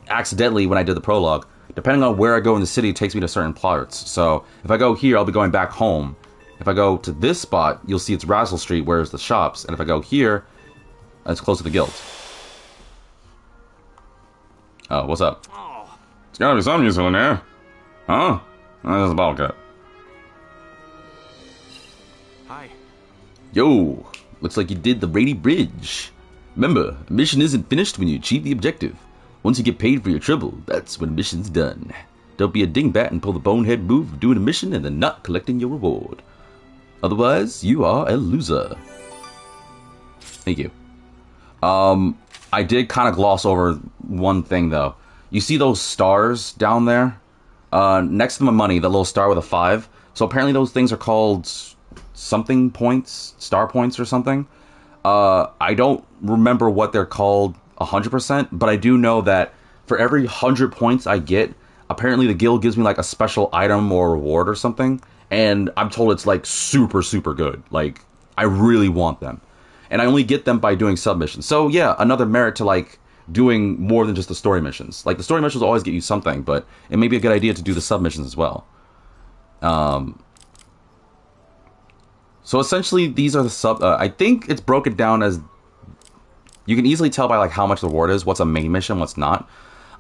accidentally when I did the prologue. Depending on where I go in the city, it takes me to certain parts. So, if I go here, I'll be going back home. If I go to this spot, you'll see it's Razzle Street, where's the shops. And if I go here, it's close to the guild. Oh, what's up? It's gotta be something useful in there. Huh? That's a bottle cap.
Hi.
Yo, looks like you did the Brady Bridge. Remember, a mission isn't finished when you achieve the objective. Once you get paid for your trouble, that's when a mission's done. Don't be a dingbat and pull the bonehead move of doing a mission and then not collecting your reward. Otherwise, you are a loser. Thank you. I did kind of gloss over one thing, though. You see those stars down there? Next to my money, the little star with a 5. So apparently those things are called something points, star points or something. I don't remember what they're called 100%, but I do know that for every 100 points I get, apparently the guild gives me like a special item or reward or something, and I'm told it's like super, super good. Like, I really want them. And I only get them by doing submissions. So yeah, another merit to like doing more than just the story missions. Like the story missions always get you something, but it may be a good idea to do the submissions as well. So essentially, these are the sub. I think it's broken down as you can easily tell by like how much the reward is, what's a main mission, what's not.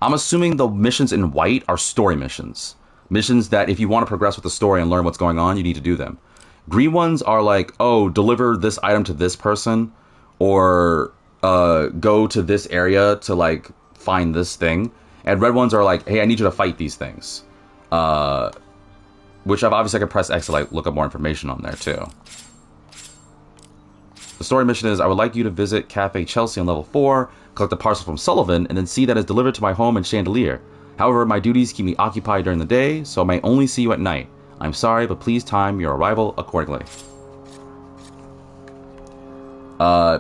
I'm assuming the missions in white are story missions. Missions that if you want to progress with the story and learn what's going on, you need to do them. Green ones are like, oh, deliver this item to this person, or go to this area to like find this thing. And red ones are like, hey, I need you to fight these things. Which I've obviously I can press X to like look up more information on there too. The story mission is, I would like you to visit Cafe Chelsea on level 4, collect a parcel from Sullivan, and then see that it's delivered to my home in Chandelier. However, my duties keep me occupied during the day, so I may only see you at night. I'm sorry, but please time your arrival accordingly.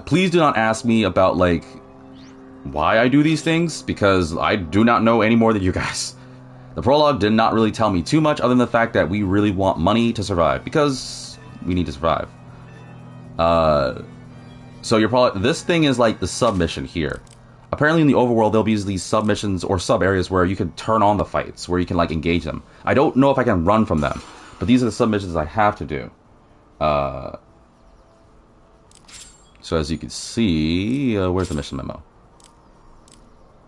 Please do not ask me about, like, why I do these things, because I do not know any more than you guys. The prologue did not really tell me too much, other than the fact that we really want money to survive, because we need to survive. So you're probably, this thing is like the submission here. Apparently in the overworld, there'll be these submissions or sub areas where you can turn on the fights, where you can like engage them. I don't know if I can run from them, but these are the submissions I have to do. So as you can see, where's the mission memo?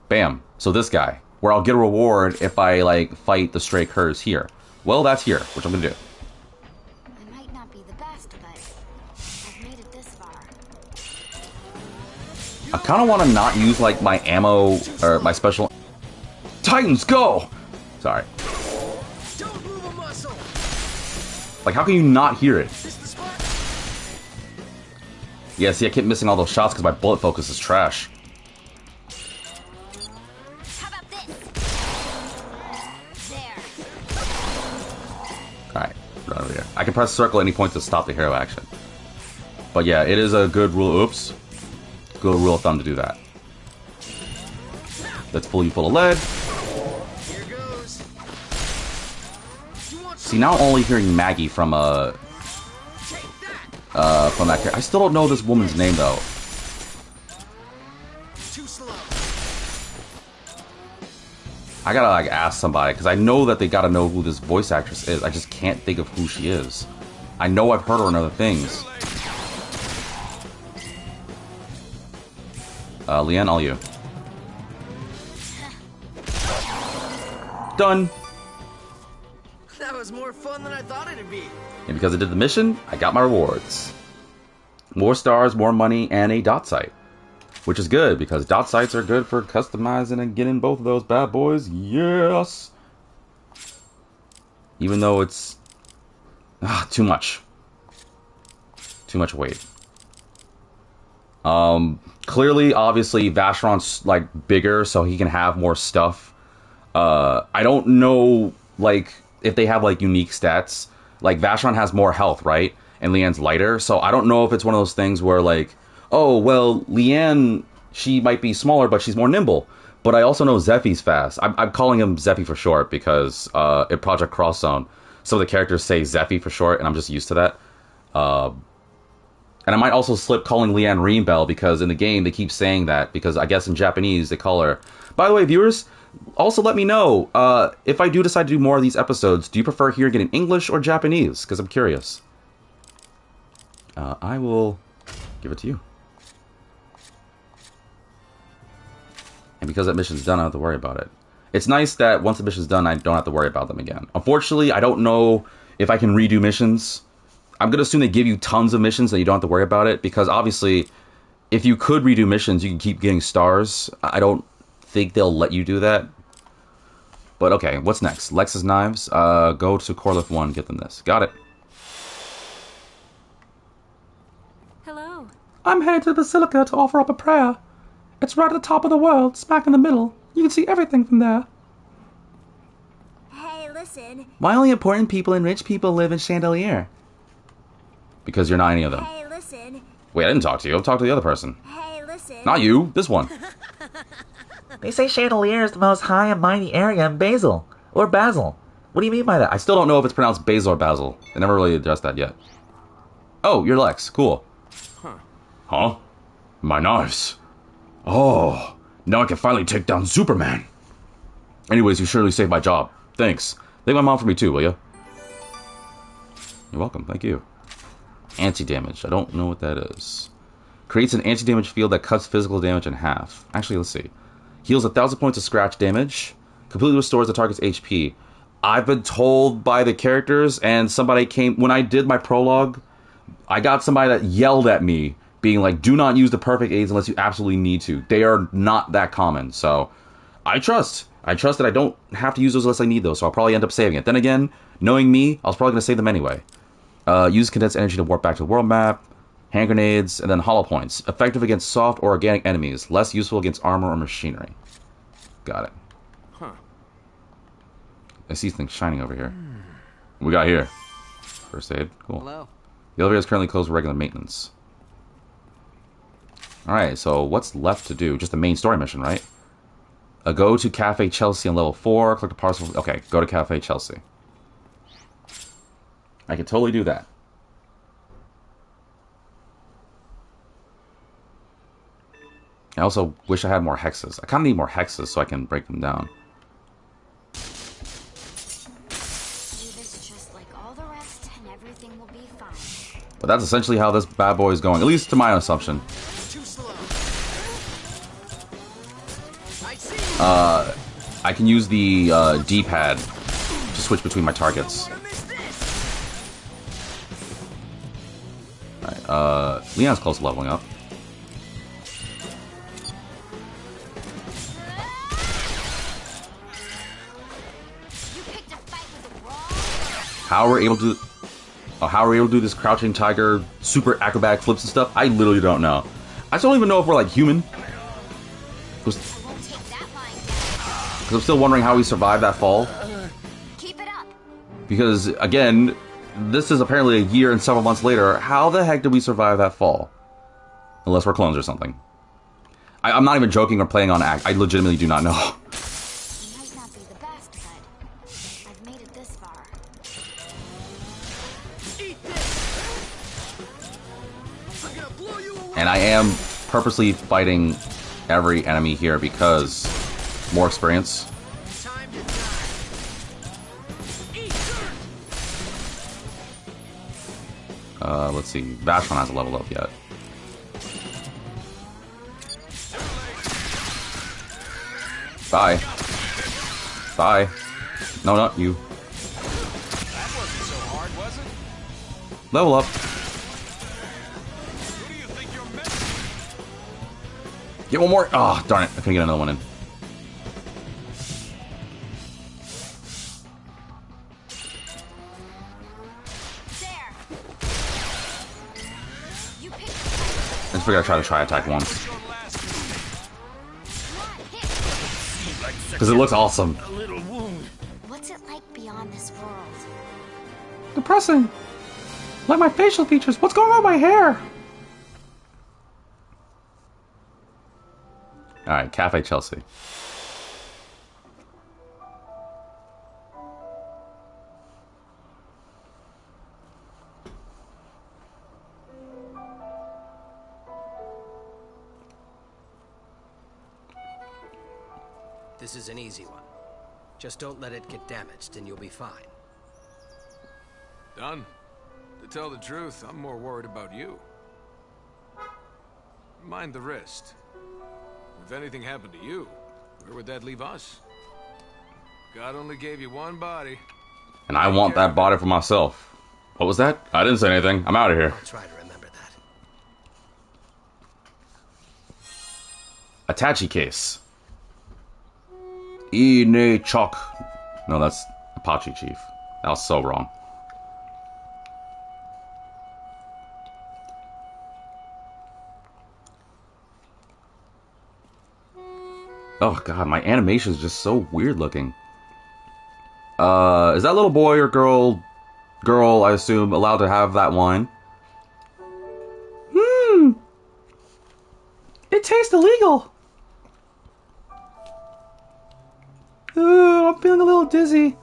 Bam. So this guy, where I'll get a reward if I like fight the stray curs here. Well, that's here, which I'm gonna do.
I might not be the best, but I've made it this far.
I kind of want to not use like my ammo or my special. Titans, go! Sorry.
Don't move a muscle.
Like, how can you not hear it?
This the spot?
Yeah, see, I keep missing all those shots because my bullet focus is trash.
How about this? There.
Alright, run over here. I can press circle at any point to stop the hero action. But yeah, it is a good rule. Oops. Good rule of thumb to do that. That's fully full of lead.
Here goes. You want
See, now I'm only hearing Maggie from
take that.
from that character. I still don't know this woman's name though.
Too slow.
I gotta like ask somebody because I know that they gotta know who this voice actress is. I just can't think of who she is. I know I've heard her in other things. Leanne, all you. Done.
That was more fun than I thought it'd be.
And because I did the mission, I got my rewards. More stars, more money, and a dot sight. Which is good, because dot sights are good for customizing and getting both of those bad boys. Yes! Even though it's too much. Too much weight. Clearly, obviously, Vacheron's like bigger, so he can have more stuff. I don't know, like, if they have like unique stats. Like, Vacheron has more health, right? And Leanne's lighter, so I don't know if it's one of those things where like, oh, well, Leanne, she might be smaller, but she's more nimble. But I also know Zeffy's fast. I'm calling him Zeffy for short because in Project Cross Zone, some of the characters say Zeffy for short, and I'm just used to that. And I might also slip calling Leanne Reembell because in the game they keep saying that because I guess in Japanese they call her. By the way, viewers, also let me know if I do decide to do more of these episodes, do you prefer hearing it in English or Japanese? Because I'm curious. I will give it to you. And because that mission's done, I don't have to worry about it. It's nice that once the mission's done, I don't have to worry about them again. Unfortunately, I don't know if I can redo missions. I'm going to assume they give you tons of missions that you don't have to worry about it, because obviously, if you could redo missions, you can keep getting stars. I don't think they'll let you do that. But okay, what's next? Lex's knives. Go to Corliff 1, get them this. Got it.
Hello.
I'm headed to the Basilica to offer up a prayer. It's right at the top of the world, smack in the middle. You can see everything from there.
Hey, listen.
Why only important people and rich people live in Chandelier? Because you're not any of them.
Hey, listen.
Wait, I didn't talk to you. I'll talk to the other person.
Hey, listen.
Not you. This one.
They say Chandelier is the most high and mighty area in Basil. Or Basil. What do you mean by that?
I still don't know if it's pronounced Basil or Basil. They never really addressed that yet. Oh, you're Lex. Cool. Huh? My knives. Oh, now I can finally take down Superman. Anyways, you surely saved my job. Thanks. Thank my mom for me too, will you? You're welcome. Thank you. Anti-damage. I don't know what that is. Creates an anti-damage field that cuts physical damage in half. Actually, let's see. Heals 1,000 points of scratch damage. Completely restores the target's HP. I've been told by the characters, and somebody came... When I did my prologue, I got somebody that yelled at me, being like, do not use the perfect aids unless you absolutely need to. They are not that common, so... I trust that I don't have to use those unless I need those, so I'll probably end up saving it. Then again, knowing me, I was probably going to save them anyway. Use condensed energy to warp back to the world map. Hand grenades, and then hollow points. Effective against soft or organic enemies. Less useful against armor or machinery. Got it.
Huh.
I see things shining over here. What we got here? First aid. Cool.
Hello.
The elevator is currently closed for regular maintenance. Alright, so what's left to do? Just the main story mission, right? Go to Cafe Chelsea on level 4. Collect a parcel. Okay, go to Cafe Chelsea. I can totally do that. I also wish I had more hexes. I kind of need more hexes so I can break them down.
Do this just like all the rest, and everything will be fine.
But that's essentially how this bad boy is going, at least to my assumption.
Too slow. I see.
I can use the D-pad to switch between my targets. Alright, Leon's close to leveling up. How we're able to do this crouching tiger super acrobatic flips and stuff, I literally don't know. I still don't even know if we're like human. Because I'm still wondering how we survived that fall.
Keep it up.
Because again, this is apparently a year and several months later. How the heck did we survive that fall? Unless we're clones or something. I'm not even joking or playing on act. I legitimately do not know.
It might not be the best, but I've made it this far.
Eat this. I'm gonna blow you away.
And I am purposely fighting every enemy here because more experience.
Time to die. Eat dirt.
Let's see. Vashon hasn't leveled up yet. Bye. Bye. No, not you.
That wasn't so hard, was it?
Level up.
Who do you think you're missing?
Get one more. Oh, darn it. I couldn't get another one in.
There. You picked
I just figured I'd try to attack once. Because it looks awesome.
A little wound.
What's it like beyond this world?
Depressing. Like my facial features. What's going on with my hair?
Alright, Cafe Chelsea.
This is an easy one. Just don't let it get damaged and you'll be fine.
Done. To tell the truth, I'm more worried about you. Mind the wrist. If anything happened to you, Where would that leave us? God only gave you one body.
And I want that body for myself. What was that? I didn't say anything. I'm out of here.
I'll try to remember that.
Attache case. Ine Chok. No, that's Apache Chief. That was so wrong. Oh god, my animation is just so weird looking. Is that little boy or girl, I assume, allowed to have that wine?
It tastes illegal. Ooh, I'm feeling a little dizzy.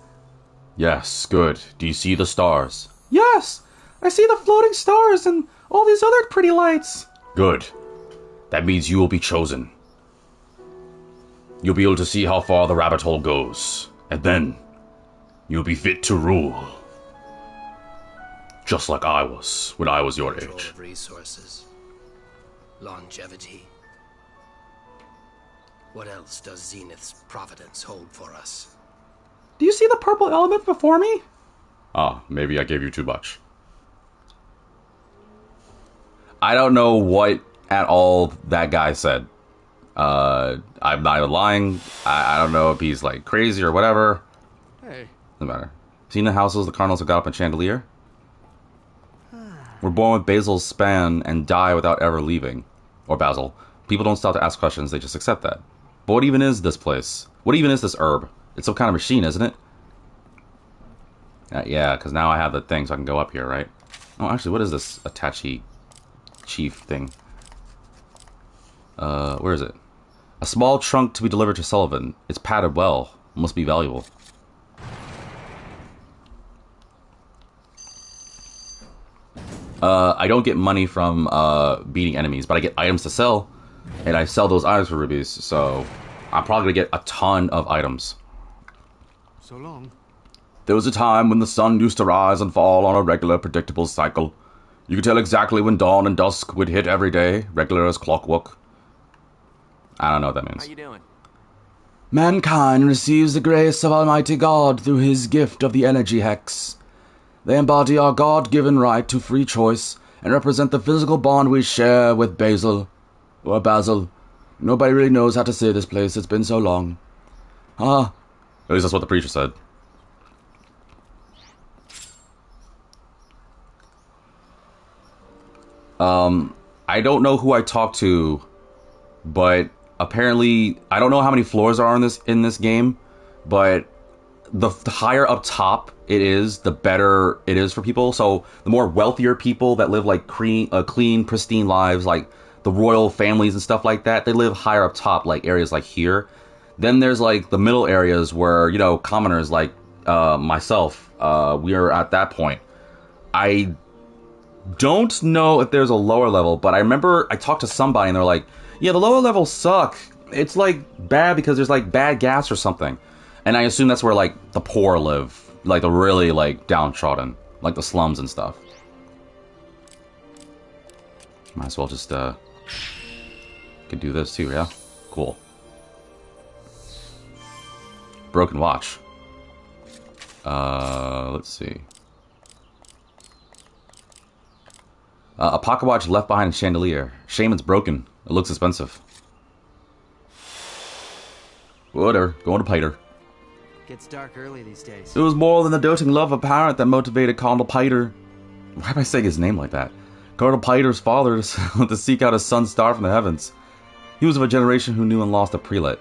Yes, good. Do you see the stars?
Yes, I see the floating stars and all these other pretty lights.
Good. That means you will be chosen. You'll be able to see how far the rabbit hole goes, and then you'll be fit to rule. Just like I was when I was your
Control
age.
of resources. Longevity. What else does Zenith's providence hold for us?
Do you see the purple element before me?
Ah, maybe I gave you too much. I don't know what at all that guy said. I'm not even lying. I don't know if he's like crazy or whatever.
Hey.
Doesn't matter. Seen the houses the Cardinals have got up in Chandelier? We're born with Basil's span and die without ever leaving. Or Basil. People don't stop to ask questions, they just accept that. But what even is this place? What even is this herb? It's some kind of machine, isn't it? Yeah, because now I have the thing so I can go up here, right? Oh, actually, what is this Attache Chief thing? Where is it? A small trunk to be delivered to Sullivan. It's padded well. Must be valuable. I don't get money from beating enemies, but I get items to sell, and I sell those items for rubies, so I'm probably gonna get a ton of items.
So long.
There was a time when the sun used to rise and fall on a regular, predictable cycle. You could tell exactly when dawn and dusk would hit every day, regular as clockwork. I don't know what that means.
How you doing?
Mankind receives the grace of Almighty God through his gift of the energy hex. They embody our God-given right to free choice and represent the physical bond we share with Basil. Or Basil. Nobody really knows how to say this place, it's been so long. Ah.
At least that's what the preacher said. I don't know who I talked to, but apparently, I don't know how many floors are in this game, but the higher up top it is, the better it is for people. So the more wealthier people that live like clean, pristine lives, like the royal families and stuff like that, they live higher up top, like areas like here. Then there's like the middle areas where, you know, commoners like myself, we are at that point. I don't know if there's a lower level, but I remember I talked to somebody and they're like, yeah, the lower levels suck. It's like bad because there's like bad gas or something. And I assume that's where like the poor live, like the really like downtrodden, like the slums and stuff. Might as well just could do this too, yeah? Cool. Broken watch. Let's see. A pocket watch left behind in chandelier. Shame it's broken. It looks expensive. Whatever. Going to Piter.
Gets dark early these days.
It was more than the doting love of a parent that motivated Cardinal Piter. Why am I saying his name like that? Cardinal Piter's father to seek out his son's star from the heavens. He was of a generation who knew and lost a prelate.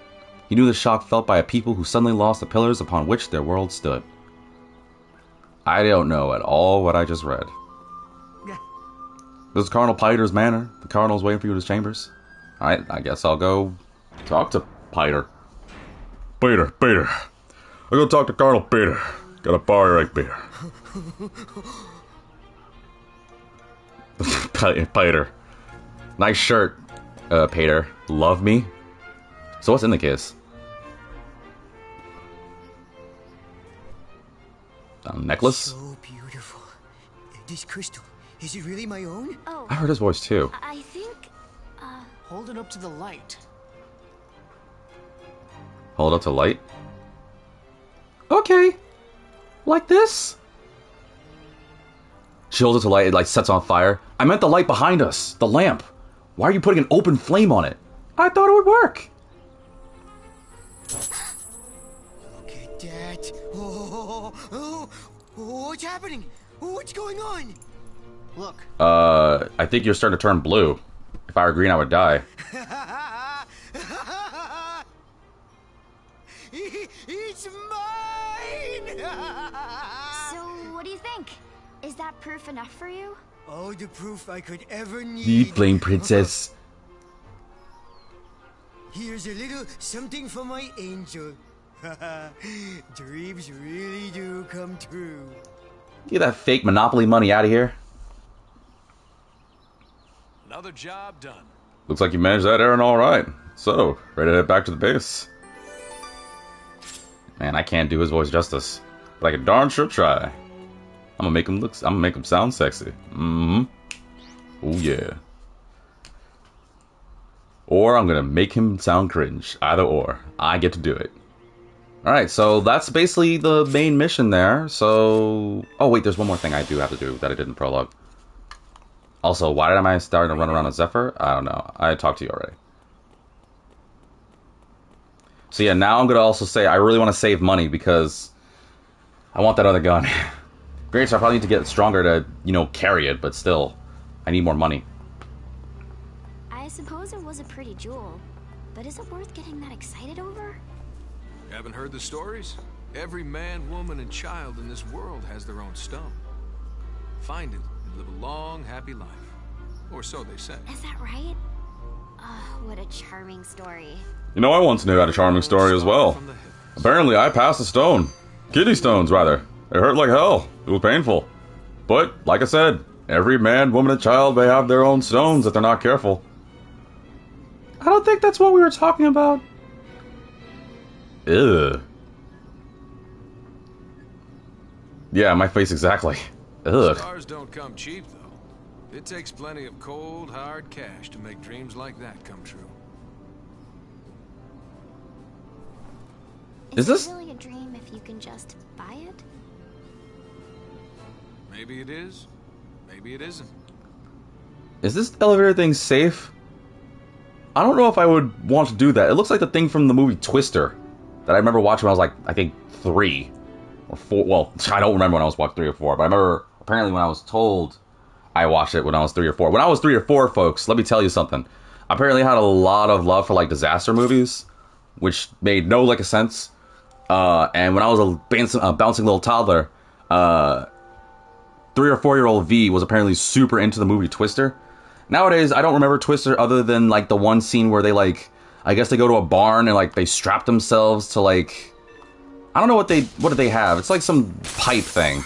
He knew the shock felt by a people who suddenly lost the pillars upon which their world stood. I don't know at all what I just read. This is Cardinal Piter's manor. The Cardinal's waiting for you in his chambers. Alright, I guess I'll go talk to Piter.
Peter. I gotta talk to Cardinal Peter. Got a bar right, Peter.
Piter. Nice shirt, Peter. Love me? So what's in the case? A necklace?
So beautiful. This crystal, is it really my own?
Oh,
I heard his voice too.
I think,
Hold it up to the light.
Hold up to light.
Okay. Like this?
She holds it to light, it like sets on fire. I meant the light behind us, the lamp. Why are you putting an open flame on it?
I thought it would work.
Look at that. Oh, what's happening? What's going on? Look.
I think you're starting to turn blue. If I were green, I would die.
It's mine!
So, what do you think? Is that proof enough for you?
All the proof I could ever need.
Need flame princess.
Here's a little something for my angel. Dreams really do come true.
Get that fake Monopoly money out of here.
Another job done.
Looks like you managed that errand all right. So, ready to head back to the base?
Man, I can't do his voice justice, but I can darn sure try. I'm gonna make him sound sexy. Mm-hmm. Oh yeah. Or I'm gonna make him sound cringe. Either or. I get to do it. Alright, so that's basically the main mission there. So... Oh wait, there's one more thing I do have to do that I did in prologue. Also, why am I starting to run around a Zephyr? I don't know. I talked to you already. So yeah, now I'm gonna also say I really want to save money because I want that other gun. Great, so I probably need to get stronger to, you know, carry it, but still, I need more money.
I suppose it was a pretty jewel, but is it worth getting that excited over?
Haven't heard the stories? Every man, woman, and child in this world has their own stone. Find it and live a long, happy life. Or so they say.
Is that right? Oh, what a charming story.
You know, I once knew had a charming story as well. Apparently, I passed a stone. Kidney stones, rather. It hurt like hell. It was painful. But, like I said, every man, woman, and child may have their own stones if they're not careful.
I don't think that's what we were talking about.
Ugh. Yeah, my face exactly. Ugh.
Stars don't come cheap, though. It takes plenty of cold, hard cash to make dreams like that come true.
Is this
really a dream if you can just buy it?
Maybe it is. Maybe it isn't.
Is this elevator thing safe? I don't know if I would want to do that. It looks like the thing from the movie Twister that I remember watching when I was like, I think 3 or 4. Well, I don't remember when I was watching 3 or 4, but I remember apparently when I was told I watched it when I was 3 or 4. When I was 3 or 4, folks, let me tell you something. I apparently had a lot of love for like disaster movies, which made no like a sense. And when I was a bouncing little toddler, 3 or 4-year-old V was apparently super into the movie Twister. Nowadays, I don't remember Twister other than like the one scene where they like, I guess they go to a barn and like they strap themselves to like, I don't know what did they have. It's like some pipe thing,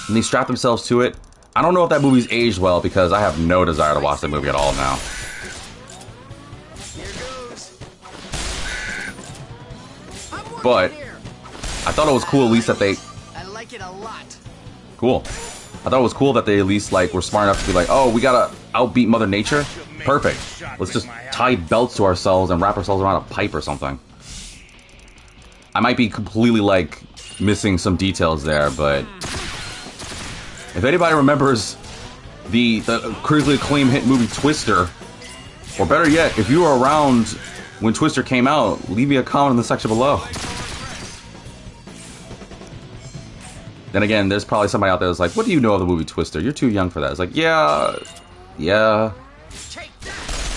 and they strap themselves to it. I don't know if that movie's aged well because I have no desire to watch that movie at all now. But I thought it was cool at least that they...
I like it a lot.
Cool. I thought it was cool that they at least like were smart enough to be like, oh, we gotta outbeat Mother Nature? Perfect. Let's just tie belts to ourselves and wrap ourselves around a pipe or something. I might be completely like missing some details there, but if anybody remembers the critically acclaimed hit movie Twister, or better yet, if you were around when Twister came out, leave me a comment in the section below. Then again, there's probably somebody out there that's like, what do you know of the movie Twister? You're too young for that. It's like, yeah.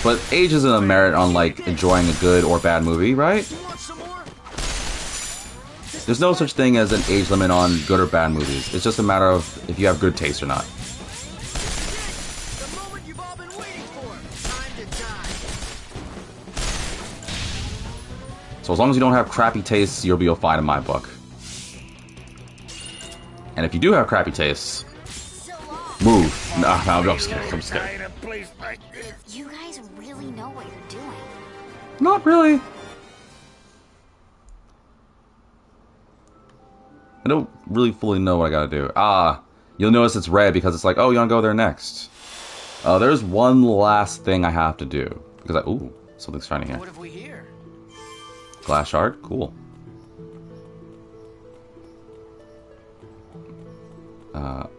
But age isn't a merit on, like, enjoying a good or bad movie, right? There's no such thing as an age limit on good or bad movies. It's just a matter of if you have good taste or not. So as long as you don't have crappy tastes, you'll be fine in my book. And if you do have crappy tastes, move. No, I'm just kidding. I'm just kidding.
You guys really know what you're doing.
Not really.
I don't really fully know what I gotta do. You'll notice it's red because it's like, oh, you wanna go there next. There's one last thing I have to do. Because ooh, something's shiny here.
What have we here?
Glass shard? Cool.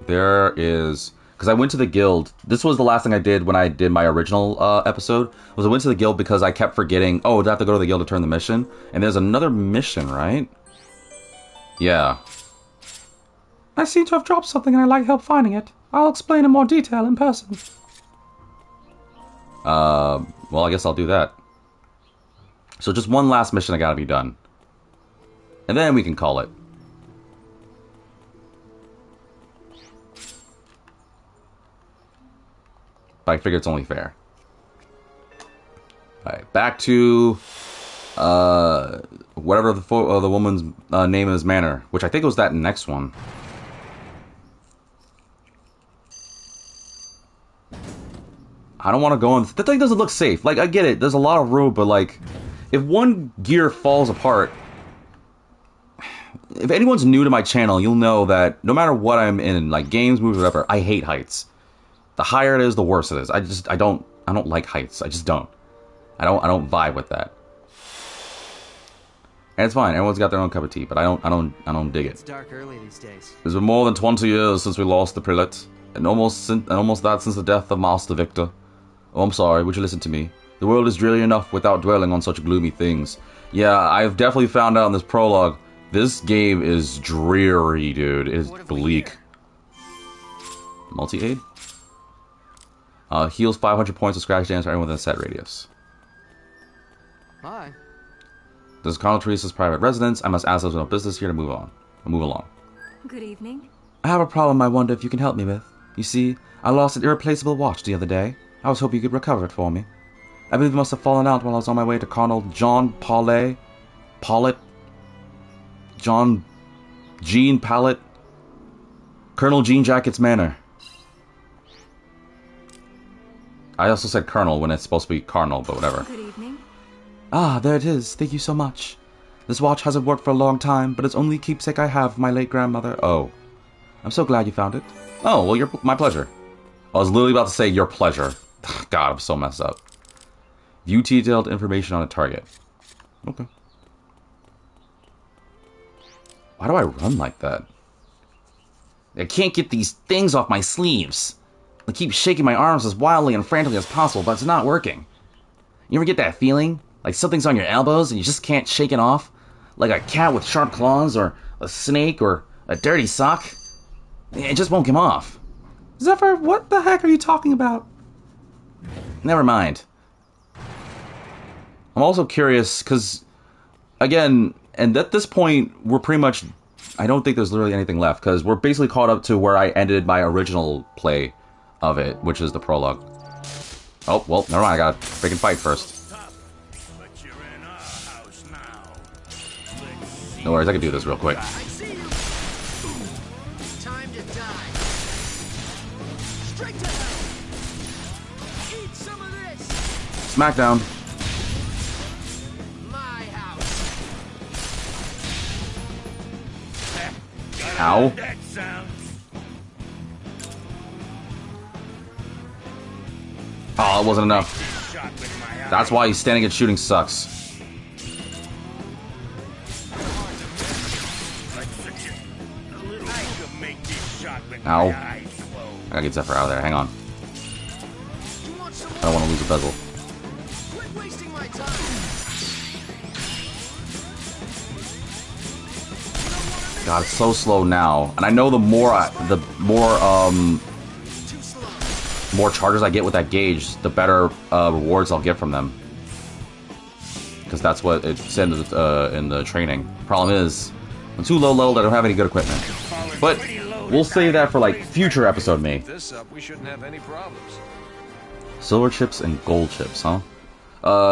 There is... Because I went to the guild. This was the last thing I did when I did my original episode. Was I went to the guild because I kept forgetting, oh, do I have to go to the guild to turn the mission? And there's another mission, right? Yeah.
I seem to have dropped something and I'd like help finding it. I'll explain in more detail in person.
Well, I guess I'll do that. So just one last mission I gotta be done. And then we can call it. But I figure it's only fair. Alright, back to... whatever the woman's name is, Manor. Which I think was that next one. I don't want to go in... That thing doesn't look safe. Like, I get it. There's a lot of room, but like... If one gear falls apart... If anyone's new to my channel, you'll know that no matter what I'm in, like games, movies, whatever, I hate heights. The higher it is, the worse it is. I don't like heights. I just don't. I don't vibe with that. And it's fine. Everyone's got their own cup of tea, but I don't dig it.
It's dark early these days.
It's been more than 20 years since we lost the prelate, and almost that since the death of Master Victor. Oh, I'm sorry. Would you listen to me? The world is dreary enough without dwelling on such gloomy things. Yeah, I've definitely found out in this prologue. This game is dreary, dude. It's bleak. Multi-aid? Heals 500 points of scratch damage for anyone within a set radius.
Hi.
This is Colonel Teresa's private residence. I must ask those with no business here to move along.
Good evening.
I have a problem I wonder if you can help me with. You see, I lost an irreplaceable watch the other day. I was hoping you could recover it for me. I believe it must have fallen out while I was on my way to Colonel John Paulet. John Jean Pallet. Colonel Jean Jacket's Manor. I also said Colonel when it's supposed to be Carnal, but whatever.
Good evening.
Ah, there it is. Thank you so much. This watch hasn't worked for a long time, but it's only keepsake I have of my late grandmother. Oh. I'm so glad you found it.
Oh, well, my pleasure. I was literally about to say your pleasure. God, I'm so messed up. View detailed information on a target. Okay. Why do I run like that? I can't get these things off my sleeves. I keep shaking my arms as wildly and frantically as possible, but it's not working. You ever get that feeling? Like something's on your elbows and you just can't shake it off? Like a cat with sharp claws, or a snake, or a dirty sock? It just won't come off.
Zephyr, what the heck are you talking about?
Never mind. I'm also curious, because, again, and at this point, we're pretty much... I don't think there's literally anything left, because we're basically caught up to where I ended my original play of it, which is the prologue. Oh, well, never mind, I gotta freaking fight first. No worries, I can do this real quick. Smackdown. Ow. Oh, it wasn't enough. That's why standing and shooting sucks. Ow. I gotta get Zephyr out of there. Hang on. I don't want to lose a bezel. God, it's so slow now. And I know the more charges I get with that gauge, the better rewards I'll get from them. Because that's what it said in the training. Problem is, I'm too low leveled, I don't have any good equipment. But we'll save that for like future episode me.
This up, we shouldn't have any problems.
Silver chips and gold chips, huh?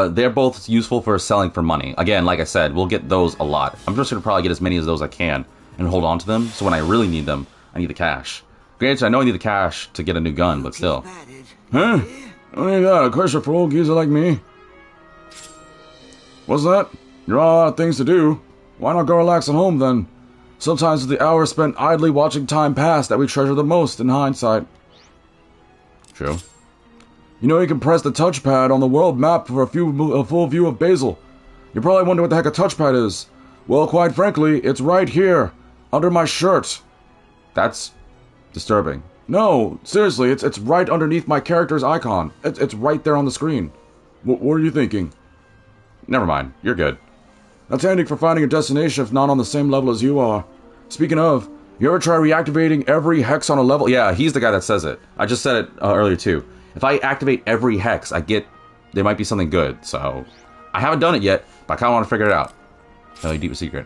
They're both useful for selling for money. Again, like I said, we'll get those a lot. I'm just gonna probably get as many as those I can and hold on to them, so when I really need them, I need the cash. Granted, I know I need the cash to get a new gun, but still.
Huh? Oh, you got a question for old geezer like me? What's that? You're all out of things to do. Why not go relax at home, then? Sometimes it's the hours spent idly watching time pass that we treasure the most in hindsight.
True.
You know you can press the touchpad on the world map for a full view of Basil. You're probably wondering what the heck a touchpad is. Well, quite frankly, it's right here, under my shirt.
That's disturbing.
No, seriously, it's right underneath my character's icon. It's right there on the screen. What are you thinking?
Never mind. You're good.
That's handy for finding a destination if not on the same level as you are. Speaking of, you ever try reactivating every hex on a level?
Yeah, he's the guy that says it. I just said it earlier too. If I activate every hex, there might be something good. So, I haven't done it yet, but I kind of want to figure it out. Tell you a deeper secret.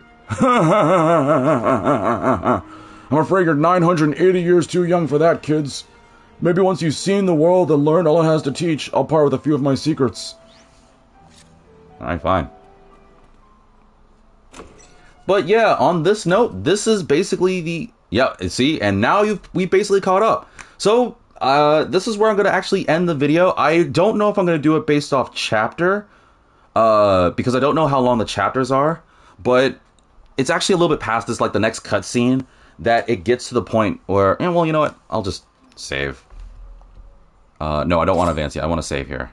I'm afraid you're 980 years too young for that, kids. Maybe once you've seen the world and learned all it has to teach, I'll part with a few of my secrets.
Alright, fine. But yeah, on this note, this is basically see, and now we basically caught up. So, this is where I'm going to actually end the video. I don't know if I'm going to do it based off chapter, because I don't know how long the chapters are, but it's actually a little bit past this, like the next cutscene, that it gets to the point where, well, you know what, I'll just save. No, I don't want to advance yet, I want to save here.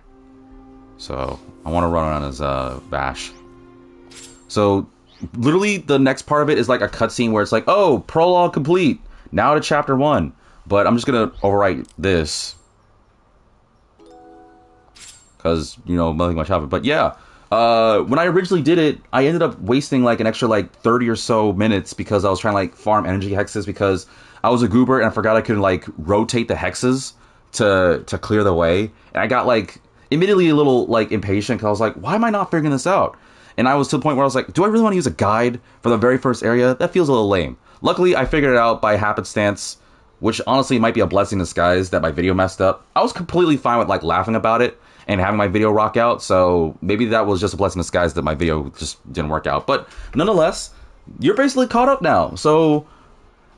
So, I want to run on as Bash. So, literally, the next part of it is like a cutscene where it's like, oh, prologue complete, now to chapter 1. But I'm just going to overwrite this. Because, nothing much happened. But yeah, when I originally did it, I ended up wasting like an extra 30 or so minutes because I was trying to farm energy hexes because I was a goober and I forgot I could rotate the hexes to clear the way. And I got immediately a little impatient because I was like, why am I not figuring this out? And I was to the point where I was like, do I really want to use a guide for the very first area? That feels a little lame. Luckily, I figured it out by happenstance, which honestly might be a blessing in disguise that my video messed up. I was completely fine with laughing about it and having my video rock out, so maybe that was just a blessing in disguise that my video just didn't work out. But nonetheless, you're basically caught up now. So,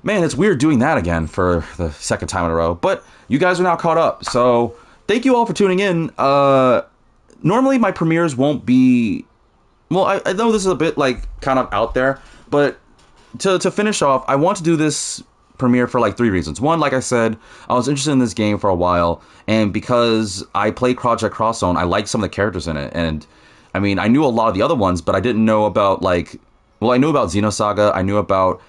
man, it's weird doing that again for the second time in a row. But you guys are now caught up, so thank you all for tuning in. Normally my premieres won't be... Well, I know this is a bit kind of out there, but to finish off, I want to do this premiere for 3 reasons. One, like I said, I was interested in this game for a while, and because I played Project Cross Zone, I liked some of the characters in it, and I mean, I knew a lot of the other ones, but I didn't know about I knew about Xenosaga, I knew about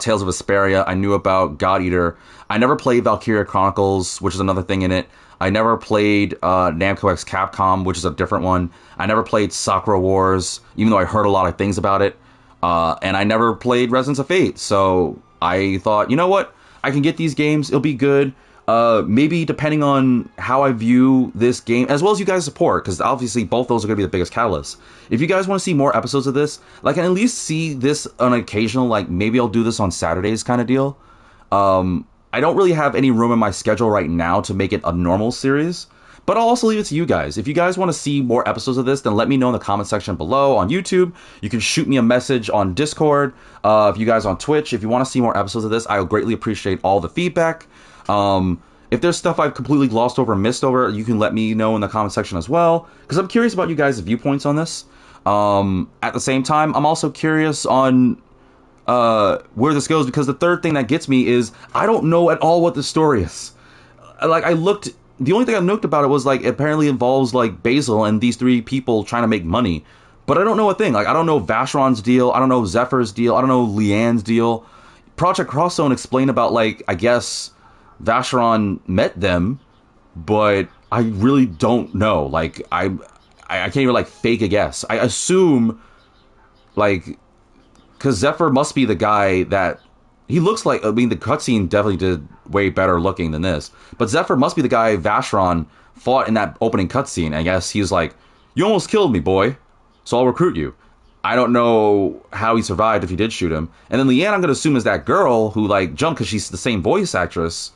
Tales of Vesperia, I knew about God Eater. I never played Valkyria Chronicles, which is another thing in it. I never played Namco X Capcom, which is a different one. I never played Sakura Wars, even though I heard a lot of things about it. And I never played Resonance of Fate. So I thought, you know what? I can get these games. It'll be good. Maybe depending on how I view this game, as well as you guys' support, because obviously both those are going to be the biggest catalysts. If you guys want to see more episodes of this, and at least see this on an occasional, maybe I'll do this on Saturdays kind of deal. I don't really have any room in my schedule right now to make it a normal series, but I'll also leave it to you guys. If you guys want to see more episodes of this, then let me know in the comment section below on YouTube. You can shoot me a message on Discord. If you guys on Twitch, if you want to see more episodes of this, I would greatly appreciate all the feedback. If there's stuff I've completely glossed over and missed over, you can let me know in the comment section as well, because I'm curious about you guys' viewpoints on this. At the same time, I'm also curious on where this goes, because the third thing that gets me is I don't know at all what the story is. I looked, the only thing I looked about it was it apparently involves Basil and these 3 people trying to make money, but I don't know a thing. I don't know Vacheron's deal, I don't know Zephyr's deal, I don't know Leanne's deal. Project Cross Zone explained about I guess Vacheron met them, but I really don't know. I can't even fake a guess. I assume because Zephyr must be the guy that... He looks like... I mean, the cutscene definitely did way better looking than this. But Zephyr must be the guy Vacheron fought in that opening cutscene. I guess he's like, you almost killed me, boy, so I'll recruit you. I don't know how he survived if he did shoot him. And then Leanne, I'm going to assume, is that girl who jumped because she's the same voice actress.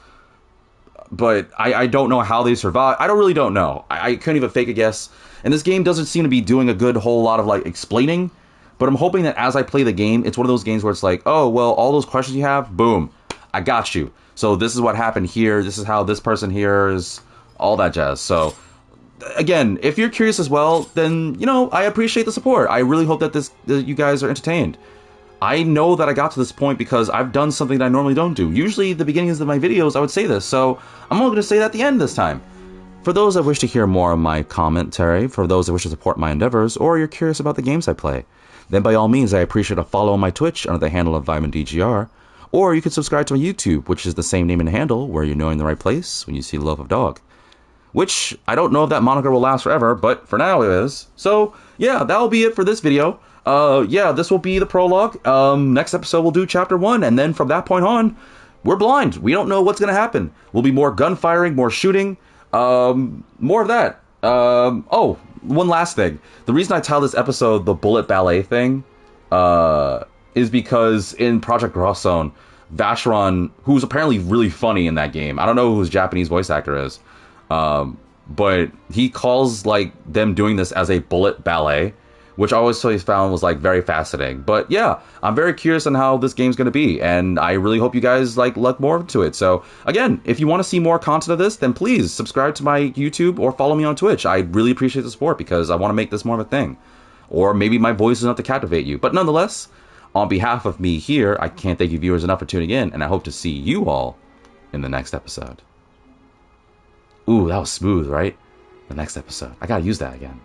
But I don't know how they survived. I really don't know. I couldn't even fake a guess. And this game doesn't seem to be doing a good whole lot of explaining. But I'm hoping that as I play the game, it's one of those games where it's oh, well, all those questions you have, boom, I got you. So this is what happened here. This is how this person here is, all that jazz. So, again, if you're curious as well, then, I appreciate the support. I really hope that you guys are entertained. I know that I got to this point because I've done something that I normally don't do. Usually, the beginnings of my videos, I would say this. So, I'm only going to say that at the end this time.
For those that wish to hear more of my commentary, for those that wish to support my endeavors, or you're curious about the games I play, then by all means I appreciate a follow on my Twitch under the handle of VitaminDGR, or you can subscribe to my YouTube, which is the same name and handle, where you're knowing the right place when you see Love of Dog. Which, I don't know if that moniker will last forever, but for now it is. So, yeah, that'll be it for this video. Yeah, this will be the prologue. Next episode we'll do Chapter 1, and then from that point on, we're blind. We don't know what's going to happen. Will be more gunfiring, more shooting, more of that. Oh, one last thing. The reason I titled this episode the Bullet Ballet thing, is because in Project Cross Zone, Vacheron, who's apparently really funny in that game, I don't know who his Japanese voice actor is, but he calls like them doing this as a bullet ballet, which I always found was like very fascinating. But yeah, I'm very curious on how this game's going to be, and I really hope you guys like look more into it. So again, if you want to see more content of this, then please subscribe to my YouTube or follow me on Twitch. I really appreciate the support because I want to make this more of a thing. Or maybe my voice is enough to captivate you. But nonetheless, on behalf of me here, I can't thank you viewers enough for tuning in, and I hope to see you all in the next episode. Ooh, that was smooth, right? The next episode. I gotta use that again.